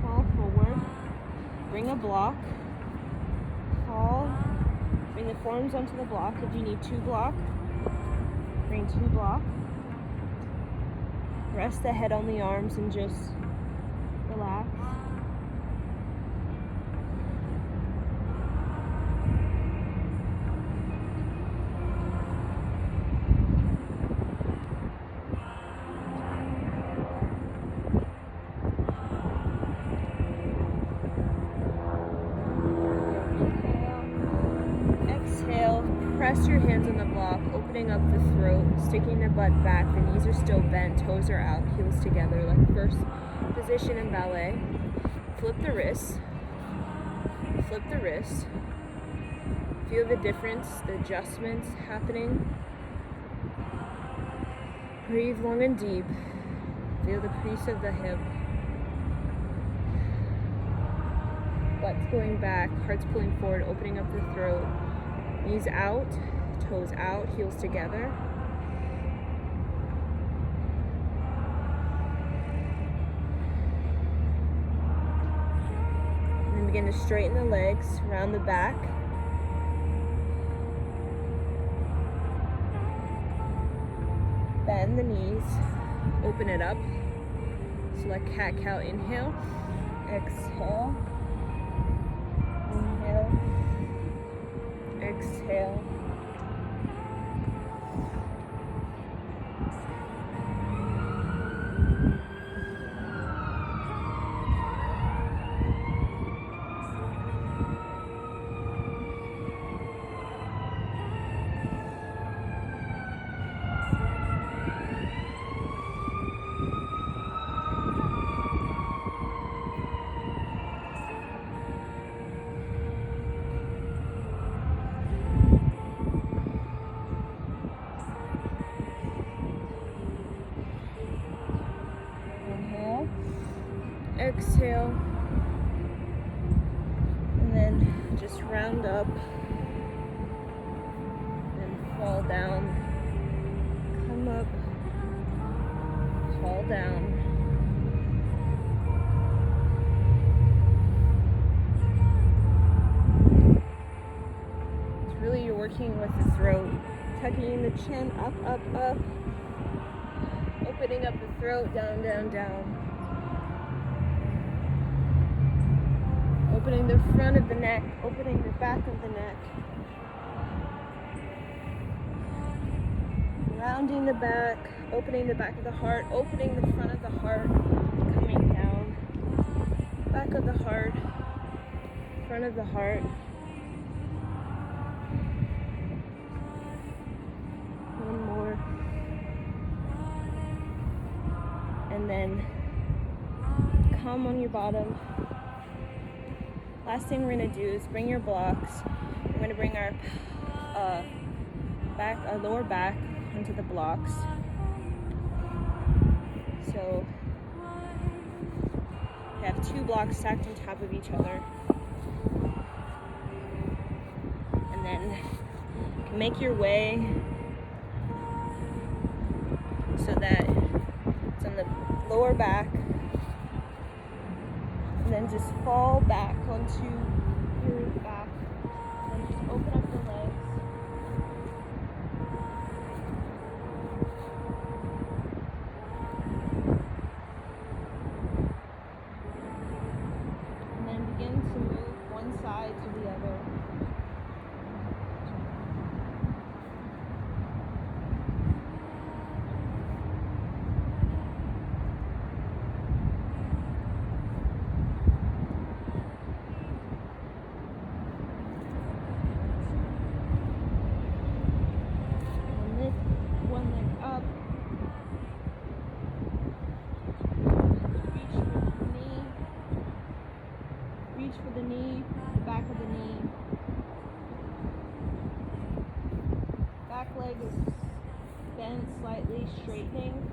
fall forward, bring a block, fall, bring the forearms onto the block. If you need 2 block, bring 2 block, rest the head on the arms and just relax. Press your hands on the block, opening up the throat, sticking the butt back, the knees are still bent, toes are out, heels together, like first position in ballet. Flip the wrists, feel the difference, the adjustments happening. Breathe long and deep, feel the crease of the hip. Butt's going back, heart's pulling forward, opening up the throat. Knees out, toes out, heels together. And then begin to straighten the legs, round the back. Bend the knees, open it up. So like cat-cow, inhale, exhale, inhale. Exhale. Exhale. then just round up and fall down, come up, fall down. It's really, you're working with the throat, tucking the chin up, up, up, opening up the throat, down, down, down. Opening the front of the neck, opening the back of the neck. Rounding the back, opening the back of the heart, opening the front of the heart, coming down. Back of the heart, front of the heart. One more. And then come on your bottom. Last thing we're going to do is bring your blocks. We're going to bring our lower back into the blocks. So we have two blocks stacked on top of each other. And then you can make your way so that it's on the lower back. And then just fall back onto your back and just open up the legs. And then begin to move one side to the other. For the knee, the back of the knee. Back leg is bent slightly, straightening.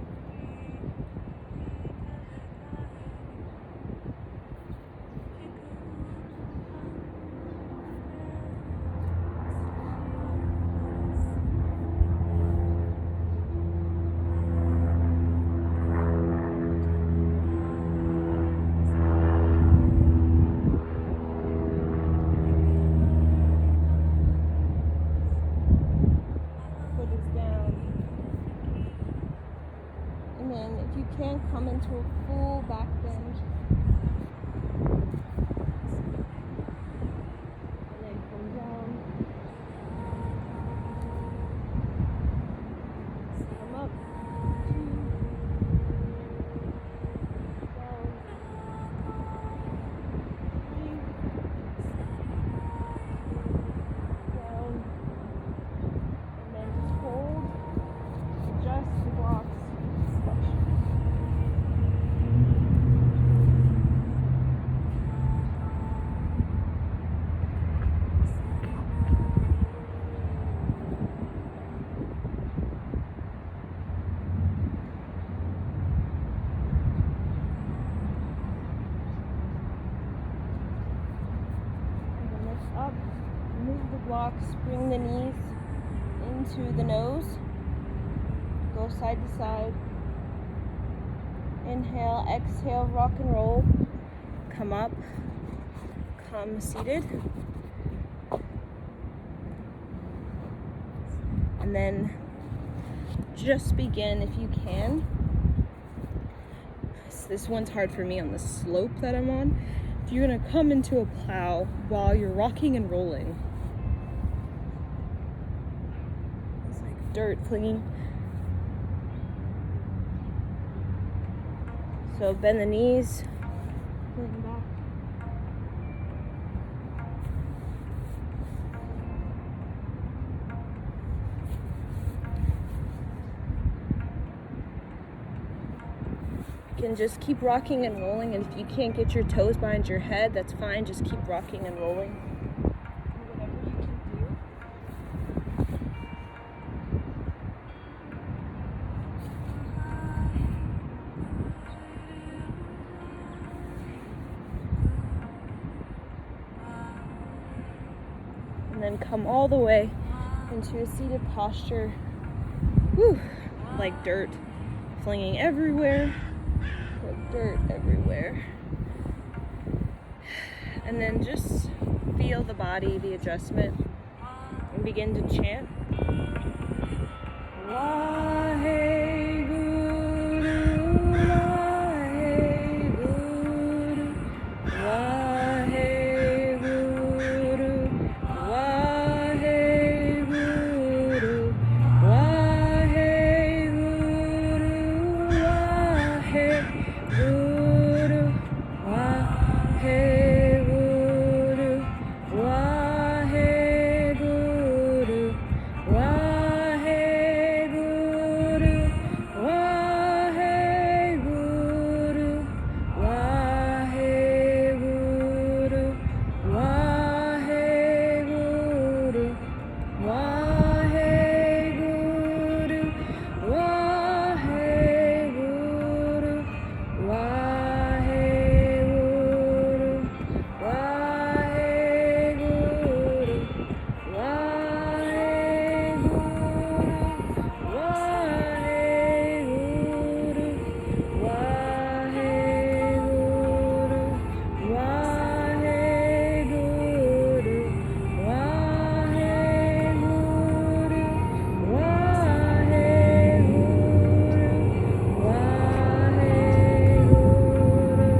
And then if you can, come into a full back bend. And then come down. Come up. 2. Down. 3. Down. And then just hold. Adjust the blocks. Up, move the blocks, bring the knees into the nose, go side to side, inhale, exhale, rock and roll, come up, come seated, and then just begin if you can. This one's hard for me on the slope that I'm on. You're going to come into a plow while you're rocking and rolling. It's like dirt clinging. So bend the knees, lean back. You can just keep rocking and rolling, and if you can't get your toes behind your head, that's fine. Just keep rocking and rolling. Whatever you can do. then come all the way into a seated posture. Whew, like dirt flinging everywhere, like dirt everywhere. And then just feel the body, the adjustment, and begin to chant. Wahe Guru, Wahe Guru, Wahe Guru, Wahe Guru, Wahe Guru, Wahe Guru, Wahe Guru, Wahe Guru, Wahe Guru, Wahe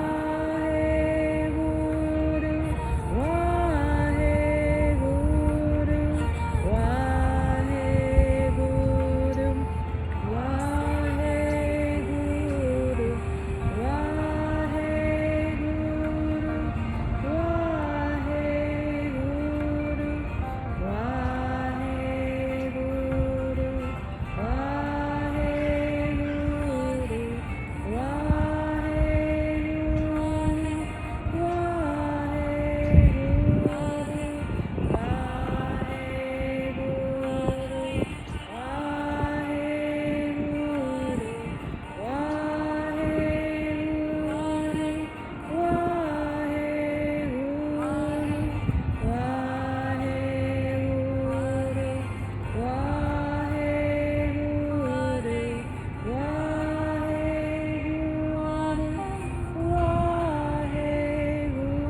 Guru, Wahe Guru,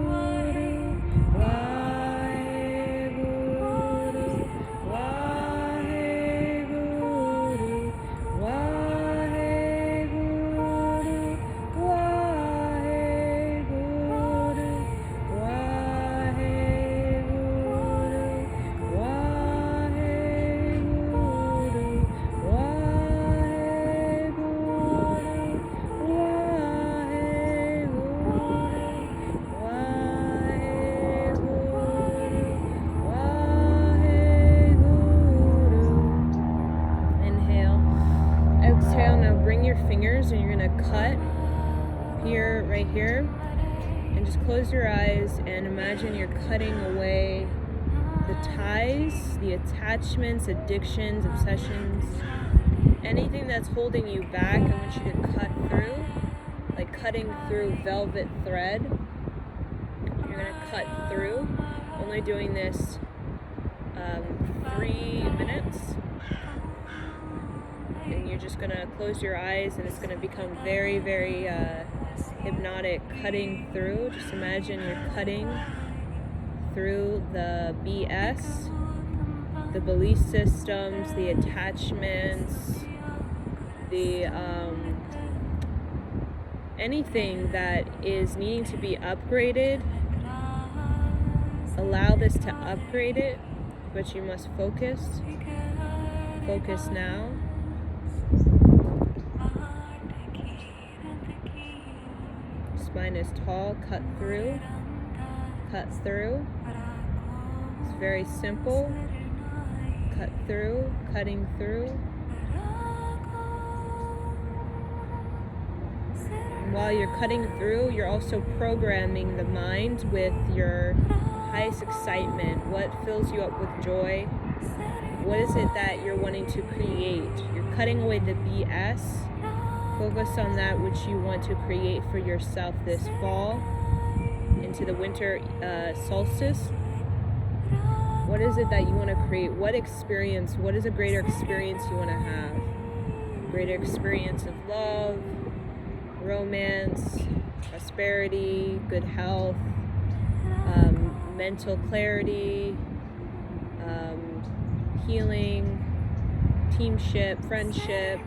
Wahe Guru, Wahe Guru, Wahe Guru, Wahe Guru, Wahe Guru, Wahe here, right here, and just close your eyes and imagine you're cutting away the ties, the attachments, addictions, obsessions, anything that's holding you back. I want you to cut through, like cutting through velvet thread. You're going to cut through, only doing this 3 minutes. And you're just going to close your eyes and it's going to become very, very hypnotic, cutting through. Just imagine you're cutting through the BS, the belief systems, the attachments, the anything that is needing to be upgraded, allow this to upgrade it, but you must focus. Focus now. Spine is tall, cut through. Cut through. It's very simple. Cut through, cutting through. And while you're cutting through, you're also programming the mind with your highest excitement. What fills you up with joy? What is it that you're wanting to create? You're cutting away the BS. Focus on that which you want to create for yourself this fall into the winter solstice. What is it that you want to create? What experience? What is a greater experience you want to have? Greater experience of love, romance, prosperity, good health, mental clarity, healing, teamship, friendship.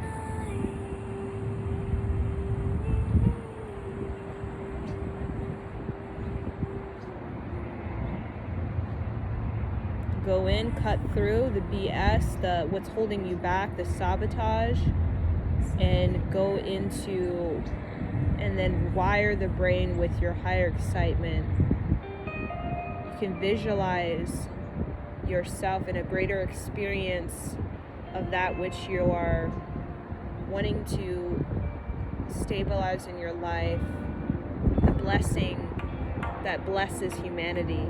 Go in, cut through the BS, what's holding you back, the sabotage, and go into, and then wire the brain with your higher excitement. You can visualize yourself in a greater experience of that which you are wanting to stabilize in your life, the blessing that blesses humanity.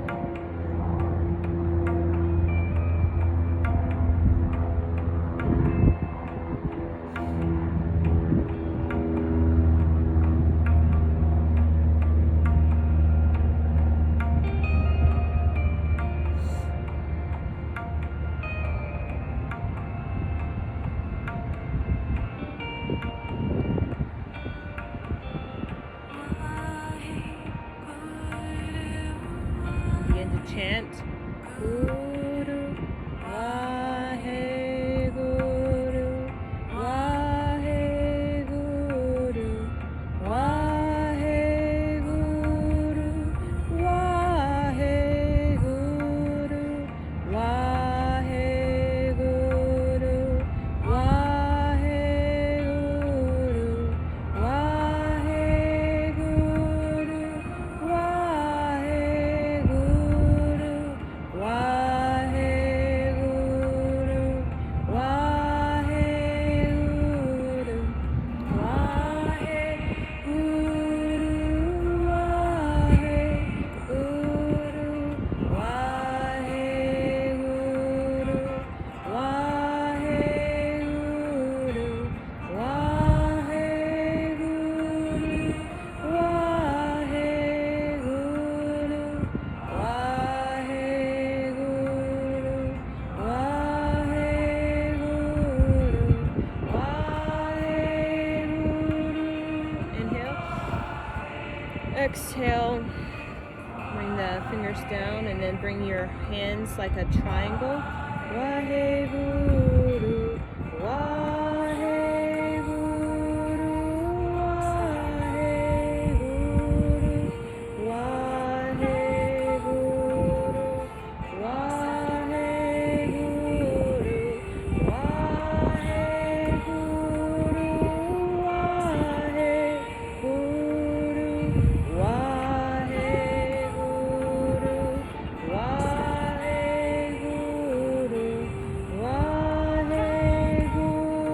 Chant Guru Wahe Guru Wahe Guru Wahe Guru Wahe Guru Wahe Guru Wahe Guru Wahe Guru Wahe Guru Wahe Guru, Wahe Guru, Wahe Guru, Wahe Guru, Wahe Guru, Wahe Guru, Wahe Guru, Wahe Guru, Wahe Guru, Wahe Guru, Wahe Guru. Inhale. Exhale. Bring the fingers down and then bring your hands like a triangle. Wahe Guru, Wahe Guru, Wahe Guru, Wahe Guru, Wahe Guru, Wahe Guru, Wahe Guru, Wahe Guru, Wahe Guru, Wahe Guru.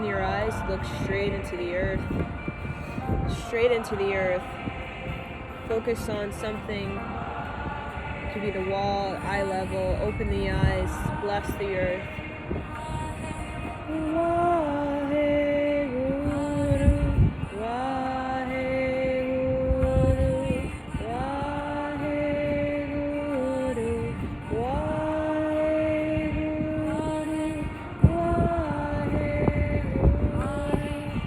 open your eyes, look straight into the earth. Straight into the earth. Focus on something. It could be the wall, eye level. Open the eyes. Bless the earth. Wahe Guru, Wahe Guru, Wahe Guru, Wahe Guru, Wahe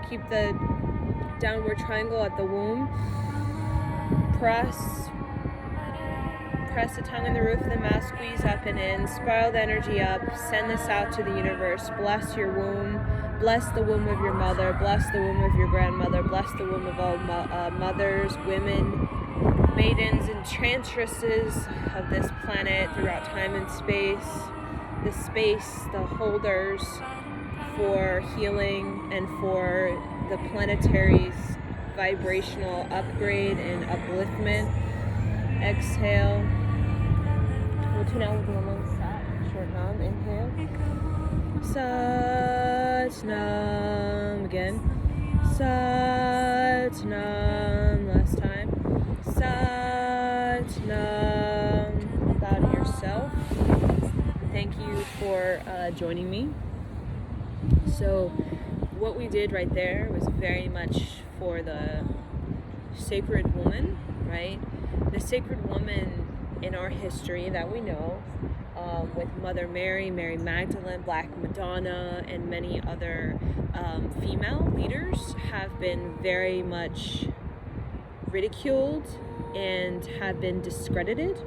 Keep the downward triangle at the womb. Press the tongue in the roof of the mouth, squeeze up and in, spiral the energy up, send this out to the universe. Bless your womb, bless the womb of your mother, bless the womb of your grandmother, bless the womb of all mothers, women, maidens, enchantresses of this planet throughout time and space, the holders for healing and for the planetary's vibrational upgrade and upliftment. Exhale. We'll tune out with one sat, short nam. Inhale. Sat nam. Again. Sat nam. Last time. Sat nam. Bow to yourself. Thank you for joining me. So what we did right there was very much for the sacred woman, right? The sacred woman in our history that we know, with Mother Mary, Mary Magdalene, Black Madonna, and many other female leaders have been very much ridiculed and have been discredited.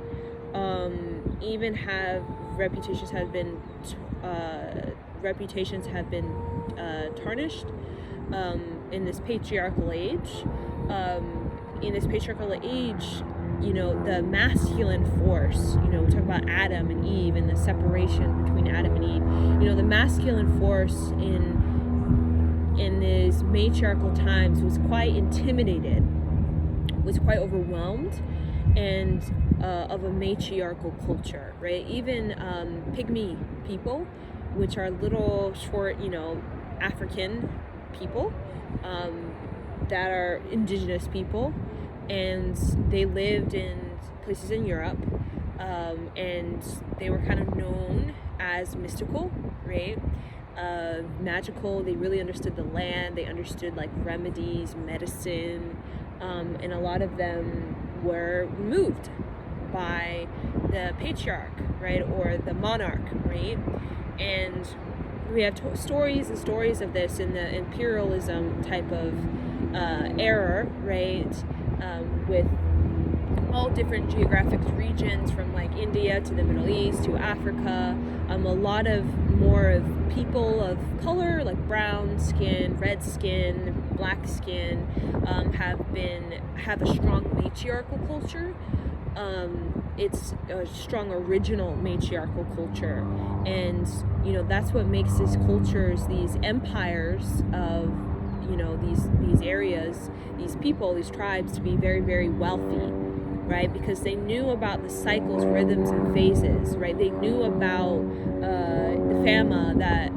Even have reputations have been tarnished in this patriarchal age. You know, the masculine force, you know, we talk about Adam and Eve and the separation between Adam and Eve. You know, the masculine force in these matriarchal times was quite intimidated, was quite overwhelmed, and of a matriarchal culture, right? Even pygmy people, which are little short, you know, African people that are indigenous people, and they lived in places in Europe, and they were kind of known as mystical, right? Magical. They really understood the land. They understood like remedies, medicine, and a lot of them were removed by the patriarch, right, or the monarch, right? And we have stories and stories of this in the imperialism type of era, right? With all different geographic regions, from like India to the Middle East to Africa. A lot of more of people of color, like brown skin, red skin, black skin, have a strong matriarchal culture. It's a strong original matriarchal culture, and you know that's what makes these cultures, these empires of, you know, these areas, these people, these tribes, to be very, very wealthy, right? Because they knew about the cycles, rhythms, and phases, right? They knew about the fama that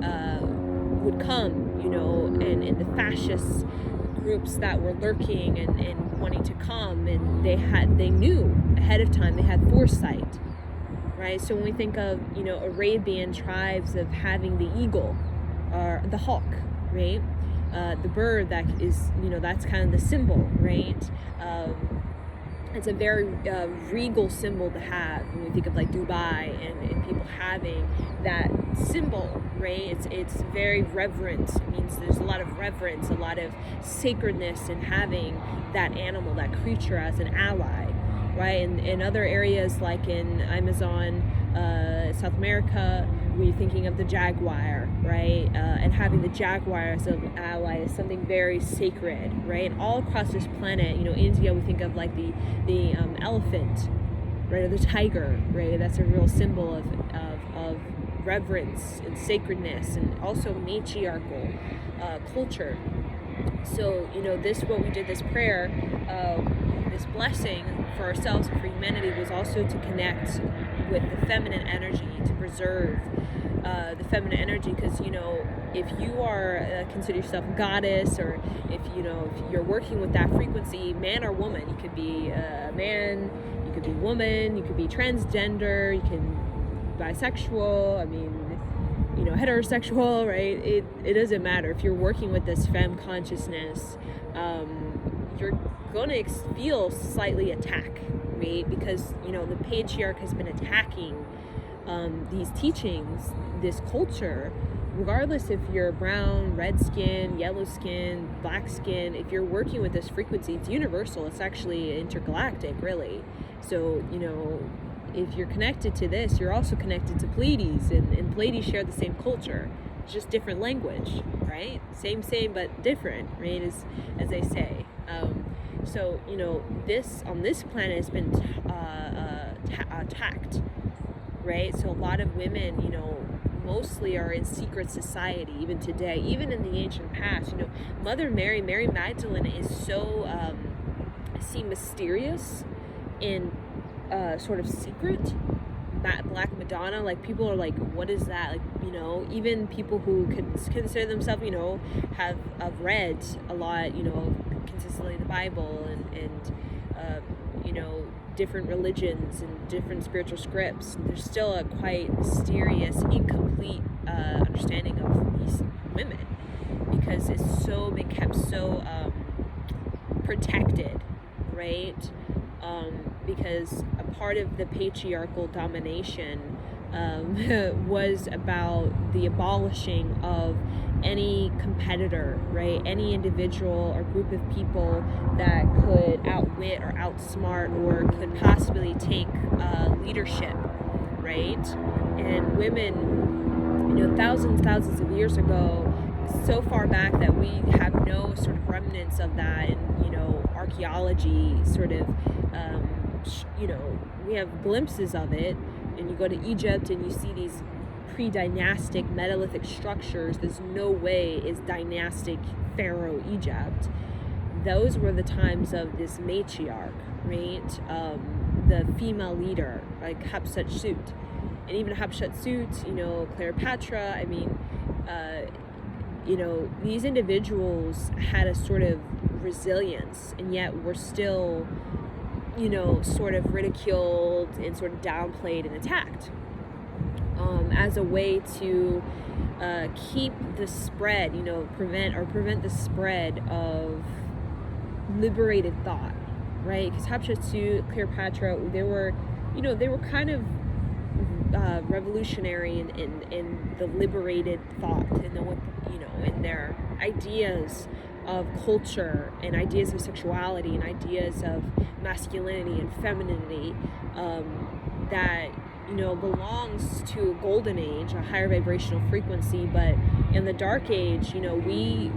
would come, you know, and the fascist groups that were lurking and wanting to come, and they knew ahead of time, they had foresight, right? So when we think of, you know, Arabian tribes of having the eagle or the hawk, right? The bird that is, you know, that's kind of the symbol, right? it's a very regal symbol to have when we think of like Dubai and people having that symbol, right? It's very reverent. It means there's a lot of reverence, a lot of sacredness in having that animal, that creature as an ally, right? And in other areas like in Amazon, South America, we're thinking of the jaguar, right? And having the jaguar as an ally is something very sacred, right? And all across this planet, India, we think of like the elephant, right, or the tiger, right? That's a real symbol of reverence and sacredness, and also matriarchal culture. So, what we did, this prayer, this blessing for ourselves and for humanity, was also to connect with the feminine energy, to preserve the feminine energy, because if you are consider yourself a goddess, or if you're working with that frequency, man or woman, you could be a man, you could be a woman, you could be transgender, you can bisexual, heterosexual, right? It doesn't matter. If you're working with this femme consciousness, you're gonna feel slightly attack, right? Because the patriarch has been attacking these teachings, this culture, regardless if you're brown, red skin, yellow skin, black skin. If you're working with this frequency, it's universal. It's actually intergalactic, really. So if you're connected to this, you're also connected to Pleiades, and Pleiades share the same culture. It's just different language, right? Same, but different, right? As they say. So this on this planet has been attacked, right? So a lot of women, mostly are in secret society, even today, even in the ancient past. Mother Mary Magdalene is so mysterious and sort of secret. Black Madonna, like, people are like, what is that? Like, even people who could consider themselves, have read a lot, consistently the Bible and different religions and different spiritual scripts. There's still a quite mysterious, incomplete understanding of these women, because it's so been kept so protected, right? Because a part of the patriarchal domination was about the abolishing of any competitor, right? Any individual or group of people that could outwit or outsmart or could possibly take leadership, right? And women, thousands of years ago, so far back that we have no sort of remnants of that in, archaeology sort of, we have glimpses of it, and you go to Egypt and you see these pre-dynastic megalithic structures. There's no way is dynastic Pharaoh Egypt. Those were the times of this matriarch, right? The female leader, like Hatshepsut. And even Hatshepsut, Cleopatra, these individuals had a sort of resilience, and yet were still, sort of ridiculed and sort of downplayed and attacked as a way to keep the spread, prevent the spread of liberated thought, right? Because Hatshepsut, Cleopatra, they were kind of revolutionary in the liberated thought, in their ideas of culture and ideas of sexuality and ideas of masculinity and femininity that belongs to a golden age, a higher vibrational frequency. But in the dark age, we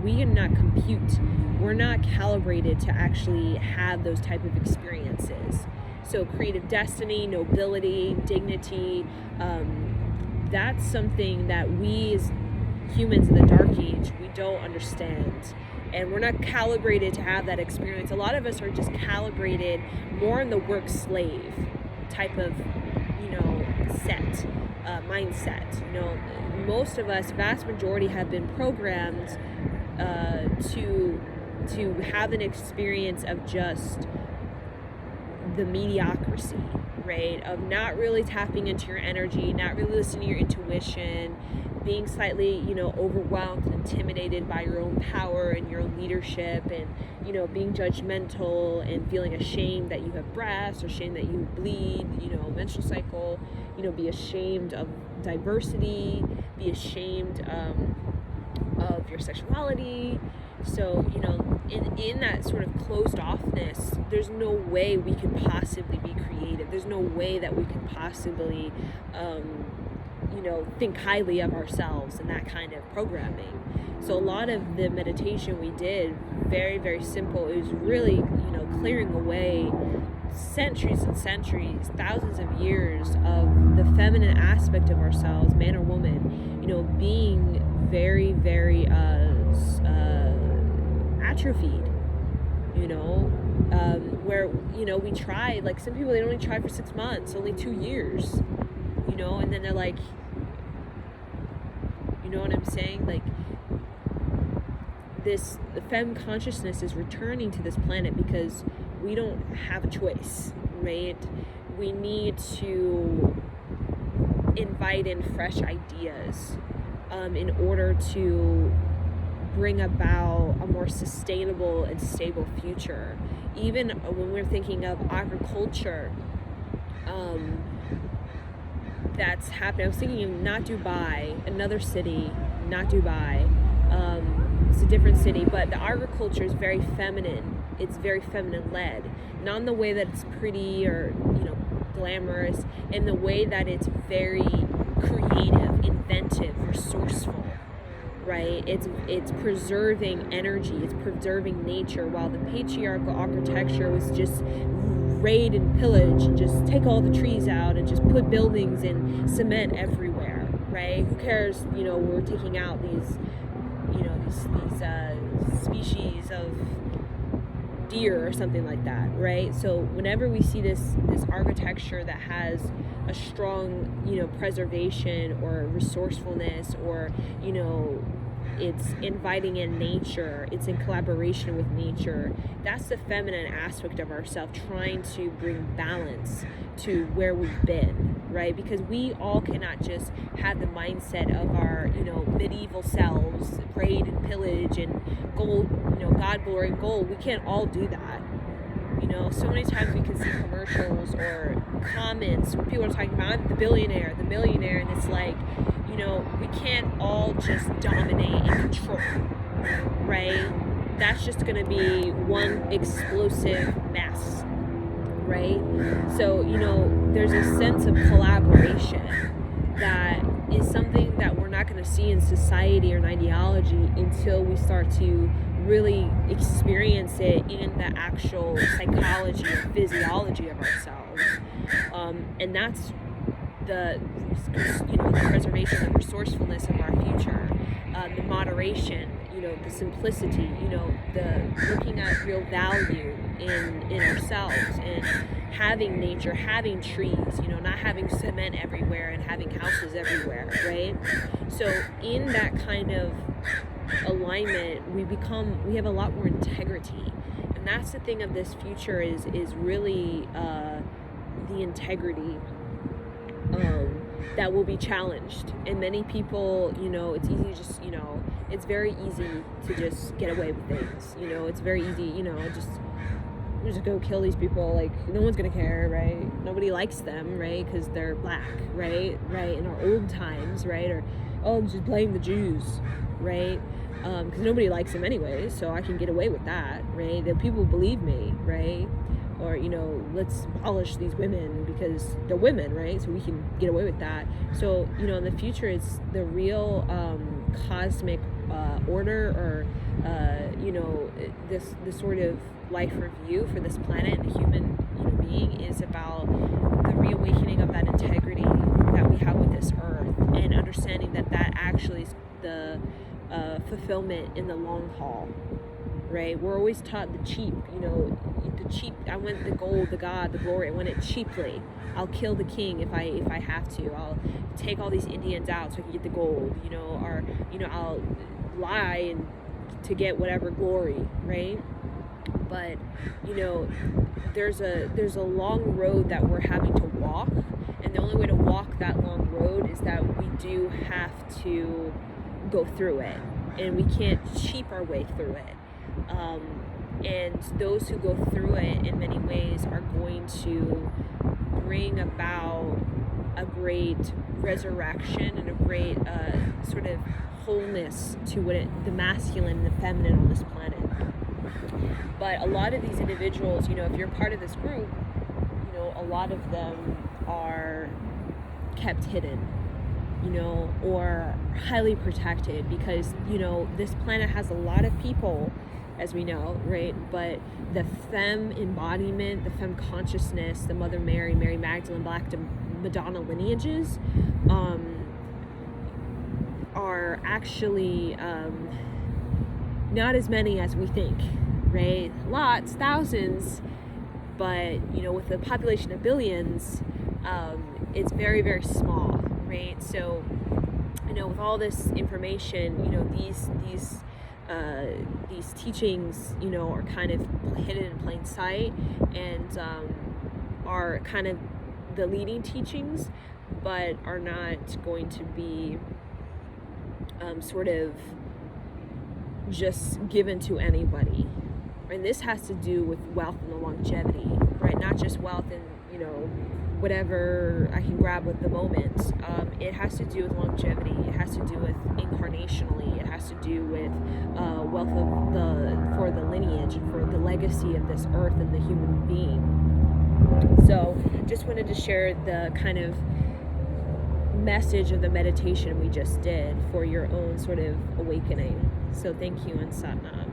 cannot compute. We're not calibrated to actually have those type of experiences. So creative destiny, nobility, dignity, that's something that we as humans in the dark age, we don't understand. And we're not calibrated to have that experience. A lot of us are just calibrated more in the work slave type of, mindset. Most of us, vast majority, have been programmed to have an experience of just the mediocrity, right? Of not really tapping into your energy, not really listening to your intuition, being slightly, you know, overwhelmed and intimidated by your own power and your own leadership, and, you know, being judgmental and feeling ashamed that you have breasts, or ashamed that you bleed, you know, menstrual cycle, you know, be ashamed of diversity, be ashamed of your sexuality. So, you know, in that sort of closed offness, there's no way we can possibly be creative. There's no way that we can possibly, you know, think highly of ourselves and that kind of programming. So a lot of the meditation we did, very, very simple. It was really, you know, clearing away centuries and centuries, thousands of years of the feminine aspect of ourselves, man or woman, you know, being very, very atrophied, you know, where, you know, we try, like some people, they only try for 6 months, only 2 years, you know, and then they're like, you know what I'm saying? Like, the femme consciousness is returning to this planet because we don't have a choice, right? We need to invite in fresh ideas in order to bring about a more sustainable and stable future. Even when we're thinking of agriculture, that's happening. I was thinking of not Dubai, another city, not Dubai. It's a different city, but the agriculture is very feminine. It's very feminine led, not in the way that it's pretty or, you know, glamorous, in the way that it's very creative, inventive, resourceful, right? It's preserving energy, it's preserving nature, while the patriarchal architecture was just raid and pillage and just take all the trees out and just put buildings and cement everywhere, right? Who cares, you know, we're taking out these, you know, these species of deer or something like that, right? So whenever we see this architecture that has a strong, you know, preservation or resourcefulness, or, you know, it's inviting in nature, it's in collaboration with nature, that's the feminine aspect of ourselves, trying to bring balance to where we've been, right? Because we all cannot just have the mindset of our, you know, medieval selves, raid and pillage and gold, you know, God glory and gold. We can't all do that. You know, so many times we can see commercials or comments where people are talking about, I'm the billionaire, the millionaire, and it's like, you know, we can't all just dominate and control, right? That's just going to be one explosive mess, right? So, you know, there's a sense of collaboration that is something that we're not going to see in society or in ideology until we start to really experience it in the actual psychology and physiology of ourselves. And that's the, you know, the preservation, the resourcefulness of our future, the moderation, you know, the simplicity, you know, the looking at real value in ourselves, and having nature, having trees, you know, not having cement everywhere and having houses everywhere, right? So in that kind of alignment, we have a lot more integrity, and that's the thing of this future is really the integrity that will be challenged. And many people, you know, it's easy to just, you know, it's very easy to just get away with things, you know, it's very easy, you know, just go kill these people, like no one's gonna care, right? Nobody likes them, right? Because they're black, right? In our old times, right? Or, oh, just blame the Jews, right? Because nobody likes them anyway, so I can get away with that, right? The people believe me, right? Or, you know, let's abolish these women because they're women, right? So we can get away with that. So, you know, in the future, it's the real cosmic order, or you know, this sort of life review for this planet and the human, you know, being is about the reawakening of that integrity that we have with this earth, and understanding that that actually is the fulfillment in the long haul, right? We're always taught the cheap, you know, the cheap, I want the gold, the God, the glory, I want it cheaply. I'll kill the king if I have to. I'll take all these Indians out so I can get the gold, you know, or, you know, I'll lie and to get whatever glory, right? But, you know, there's a long road that we're having to walk, And the only way to walk that long road is that we do have to go through it, and we can't cheap our way through it. And those who go through it in many ways are going to bring about a great resurrection and a great sort of wholeness to the masculine and the feminine on this planet. But a lot of these individuals, if you're part of this group, a lot of them are kept hidden, or highly protected, because, this planet has a lot of people, as we know, right? But the femme embodiment, the femme consciousness, the Mother Mary, Mary Magdalene, Black Madonna lineages are actually not as many as we think, right? Lots, thousands, but with a population of billions, it's very, very small, right? So with all this information, these teachings, are kind of hidden in plain sight, and are kind of the leading teachings, but are not going to be sort of just given to anybody. And this has to do with wealth and the longevity, right? Not just wealth and, whatever I can grab with the moment. It has to do with longevity. It has to do with incarnationally. It has to do with wealth for the lineage and for the legacy of this earth and the human being. So just wanted to share the kind of message of the meditation we just did for your own sort of awakening. So thank you, and Sat Nam.